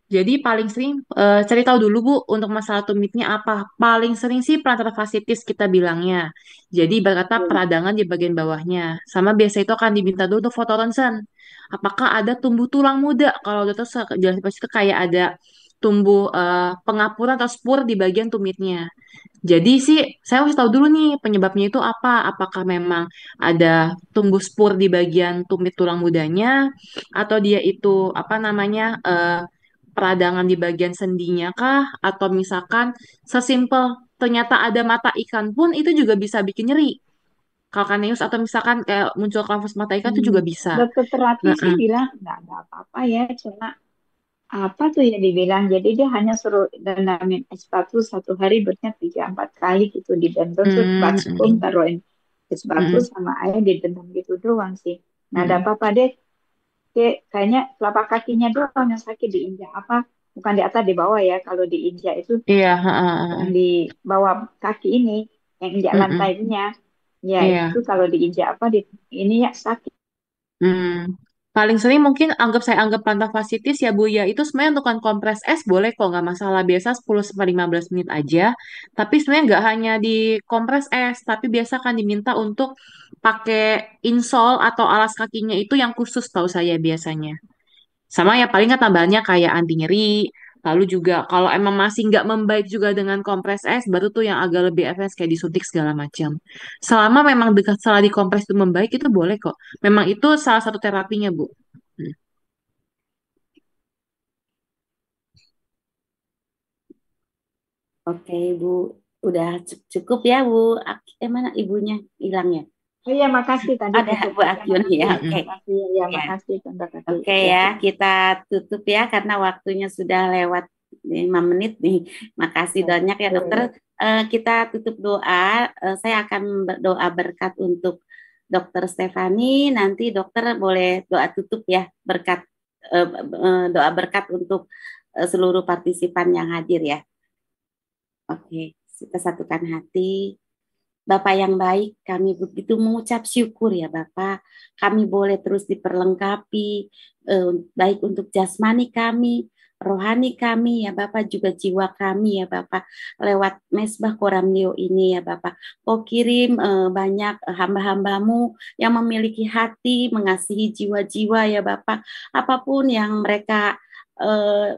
Speaker 2: Jadi paling sering cari tahu dulu Bu untuk masalah tumitnya apa. Paling sering sih plantar fasciitis kita bilangnya. Jadi berkata peradangan di bagian bawahnya. Sama biasa itu akan diminta dulu tuh foto ronsen. Apakah ada tumbuh tulang muda? Kalau udah tuh jelas pasti itu kayak ada tumbuh pengapuran atau spur di bagian tumitnya. Jadi sih saya harus tahu dulu nih penyebabnya itu apa. Apakah memang ada tumbuh spur di bagian tumit tulang mudanya atau dia itu apa namanya peradangan di bagian sendinya kah atau misalkan sesimpel ternyata ada mata ikan pun itu juga bisa bikin nyeri. Kalkaneus atau misalkan kayak muncul kanvas mata ikan itu juga bisa.
Speaker 11: Dokter terapi sih
Speaker 2: Heeh.
Speaker 11: bilang nggak ada apa-apa ya, cuma apa tuh yang dibilang, jadi dia hanya suruh dalamin S1 satu hari bernya 3-4 kali gitu, didendam terus baskom,
Speaker 2: Mm,
Speaker 11: taruhin es batu
Speaker 2: mm,
Speaker 11: sama air didendam gitu doang sih, nggak ada
Speaker 2: mm.
Speaker 11: apa-apa deh. Kayak kayaknya telapak kakinya doang yang sakit, diinjak apa, bukan di atas, di bawah ya, kalau diinjak itu
Speaker 2: Iya, heeh,
Speaker 11: yang
Speaker 2: heeh.
Speaker 11: di bawah kaki ini, yang injak
Speaker 2: Mm-mm.
Speaker 11: lantainya ya,
Speaker 2: Iya.
Speaker 11: itu kalau diinjak apa di ini ya sakit.
Speaker 2: Hmm. Paling sering mungkin saya anggap plantar fasciitis ya Bu ya. Itu sebenarnya untuk kompres es boleh kok nggak masalah. Biasa 10 sampai 15 menit aja. Tapi sebenarnya nggak hanya di kompres es, tapi biasa kan diminta untuk pakai insole atau alas kakinya itu yang khusus tahu saya biasanya. Sama ya paling nggak tambahannya kayak anti nyeri. Lalu juga kalau emang masih nggak membaik juga dengan kompres es, baru tuh yang agak lebih advance kayak disuntik segala macam. Selama memang dekat setelah dikompres itu membaik itu boleh kok. Memang itu salah satu terapinya, Bu. Hmm.
Speaker 1: Oke, Bu. Udah cukup ya, Bu. Mana ibunya hilang ya?
Speaker 11: Oh iya, makasih tadi
Speaker 1: Ada
Speaker 11: tutup.
Speaker 1: Bu
Speaker 11: Ya,
Speaker 1: Akyun ya.
Speaker 11: makasih.
Speaker 1: Oke.
Speaker 11: Makasih. Ya,
Speaker 1: Ya.
Speaker 11: makasih Tante Kati.
Speaker 1: Oke
Speaker 11: Ya.
Speaker 1: ya, kita tutup ya karena waktunya sudah lewat 5 menit nih. Makasih banyak ya dokter. Kita tutup doa. Saya akan berdoa berkat untuk dokter Stefani. Nanti dokter boleh doa tutup ya, berkat doa berkat untuk seluruh partisipan yang hadir ya. Oke, kita satukan hati. Bapak yang baik, kami begitu mengucap syukur ya Bapak. Kami boleh terus diperlengkapi, baik untuk jasmani kami, rohani kami ya Bapak, juga jiwa kami ya Bapak. Lewat Mesbah Koramnio ini ya Bapak. Kau kirim banyak hamba-hambamu yang memiliki hati, mengasihi jiwa-jiwa ya Bapak. Apapun yang mereka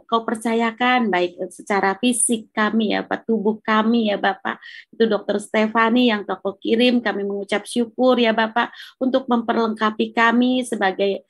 Speaker 1: kau percayakan, baik secara fisik kami ya Pak, tubuh kami ya Bapak, itu dokter Stefani yang kau kirim, kami mengucap syukur ya Bapak untuk memperlengkapi kami sebagai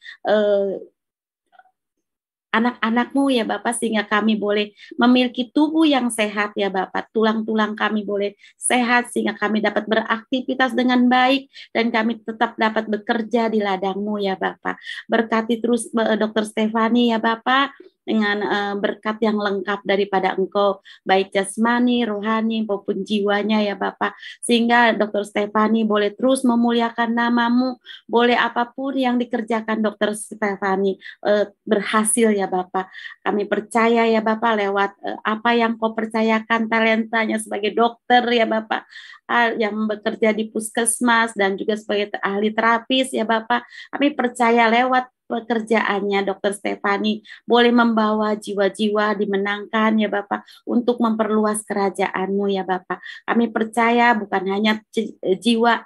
Speaker 1: anak-anakmu ya Bapak, sehingga kami boleh memiliki tubuh yang sehat ya Bapak, tulang-tulang kami boleh sehat sehingga kami dapat beraktivitas dengan baik dan kami tetap dapat bekerja di ladangmu ya Bapak. Berkati terus dokter Stefani ya Bapak dengan berkat yang lengkap daripada Engkau, baik jasmani, rohani maupun jiwanya ya Bapak, sehingga dokter Stefani boleh terus memuliakan namamu, boleh apapun yang dikerjakan dokter Stefani berhasil ya Bapak. Kami percaya ya Bapak lewat apa yang kau percayakan talentanya sebagai dokter ya Bapak, yang bekerja di puskesmas dan juga sebagai ahli terapis ya Bapak. Kami percaya lewat pekerjaannya dokter Stefani boleh membawa jiwa-jiwa dimenangkan ya Bapak untuk memperluas kerajaanmu ya Bapak. Kami percaya bukan hanya jiwa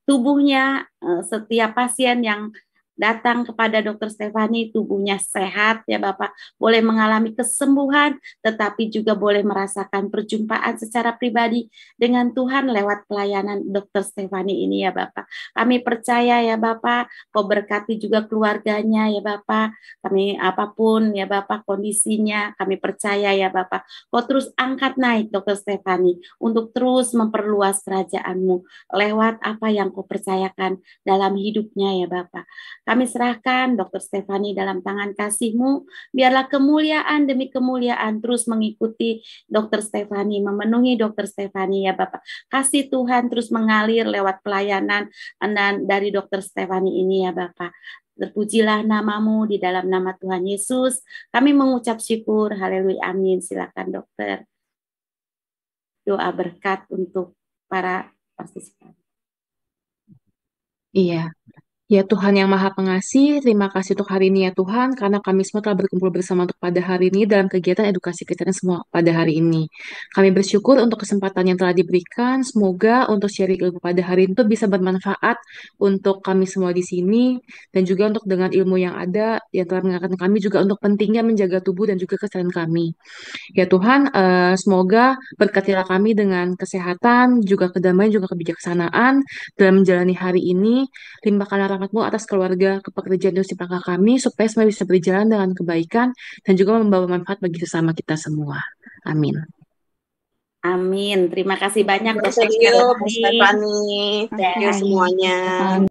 Speaker 1: tubuhnya, setiap pasien yang datang kepada dokter Stefani tubuhnya sehat ya Bapak, boleh mengalami kesembuhan, tetapi juga boleh merasakan perjumpaan secara pribadi dengan Tuhan lewat pelayanan dokter Stefani ini ya Bapak. Kami percaya ya Bapak, kau berkati juga keluarganya ya Bapak, kami apapun ya Bapak kondisinya, kami percaya ya Bapak, kau terus angkat naik dokter Stefani untuk terus memperluas kerajaanmu lewat apa yang kau percayakan dalam hidupnya ya Bapak. Kami serahkan dokter Stefani dalam tangan kasih-Mu, biarlah kemuliaan demi kemuliaan terus mengikuti dokter Stefani, memenuhi dokter Stefani ya Bapak. Kasih Tuhan terus mengalir lewat pelayanan dari dokter Stefani ini ya Bapak. Terpujilah namamu di dalam nama Tuhan Yesus. Kami mengucap syukur, haleluya, amin. Silakan dokter. Doa berkat untuk para partisipan.
Speaker 2: Iya. Ya Tuhan yang Maha Pengasih, terima kasih untuk hari ini ya Tuhan, karena kami semua telah berkumpul bersama untuk pada hari ini dalam kegiatan edukasi Kristen semua pada hari ini. Kami bersyukur untuk kesempatan yang telah diberikan, semoga untuk sharing ilmu pada hari ini itu bisa bermanfaat untuk kami semua di sini, dan juga untuk dengan ilmu yang ada, yang telah mengingatkan kami juga untuk pentingnya menjaga tubuh dan juga kesehatan kami. Ya Tuhan, semoga berkatilah kami dengan kesehatan, juga kedamaian, juga kebijaksanaan dalam menjalani hari ini. Limpahkanlah rahmat-Mu atas keluarga, pekerjaan dan usaha kami, supaya semua bisa berjalan dengan kebaikan dan juga membawa manfaat bagi sesama kita semua. Amin.
Speaker 1: Amin. Terima kasih banyak Dokter
Speaker 12: Thank you, Bu
Speaker 1: Stephanie.
Speaker 12: Stephanie. Thank you semuanya.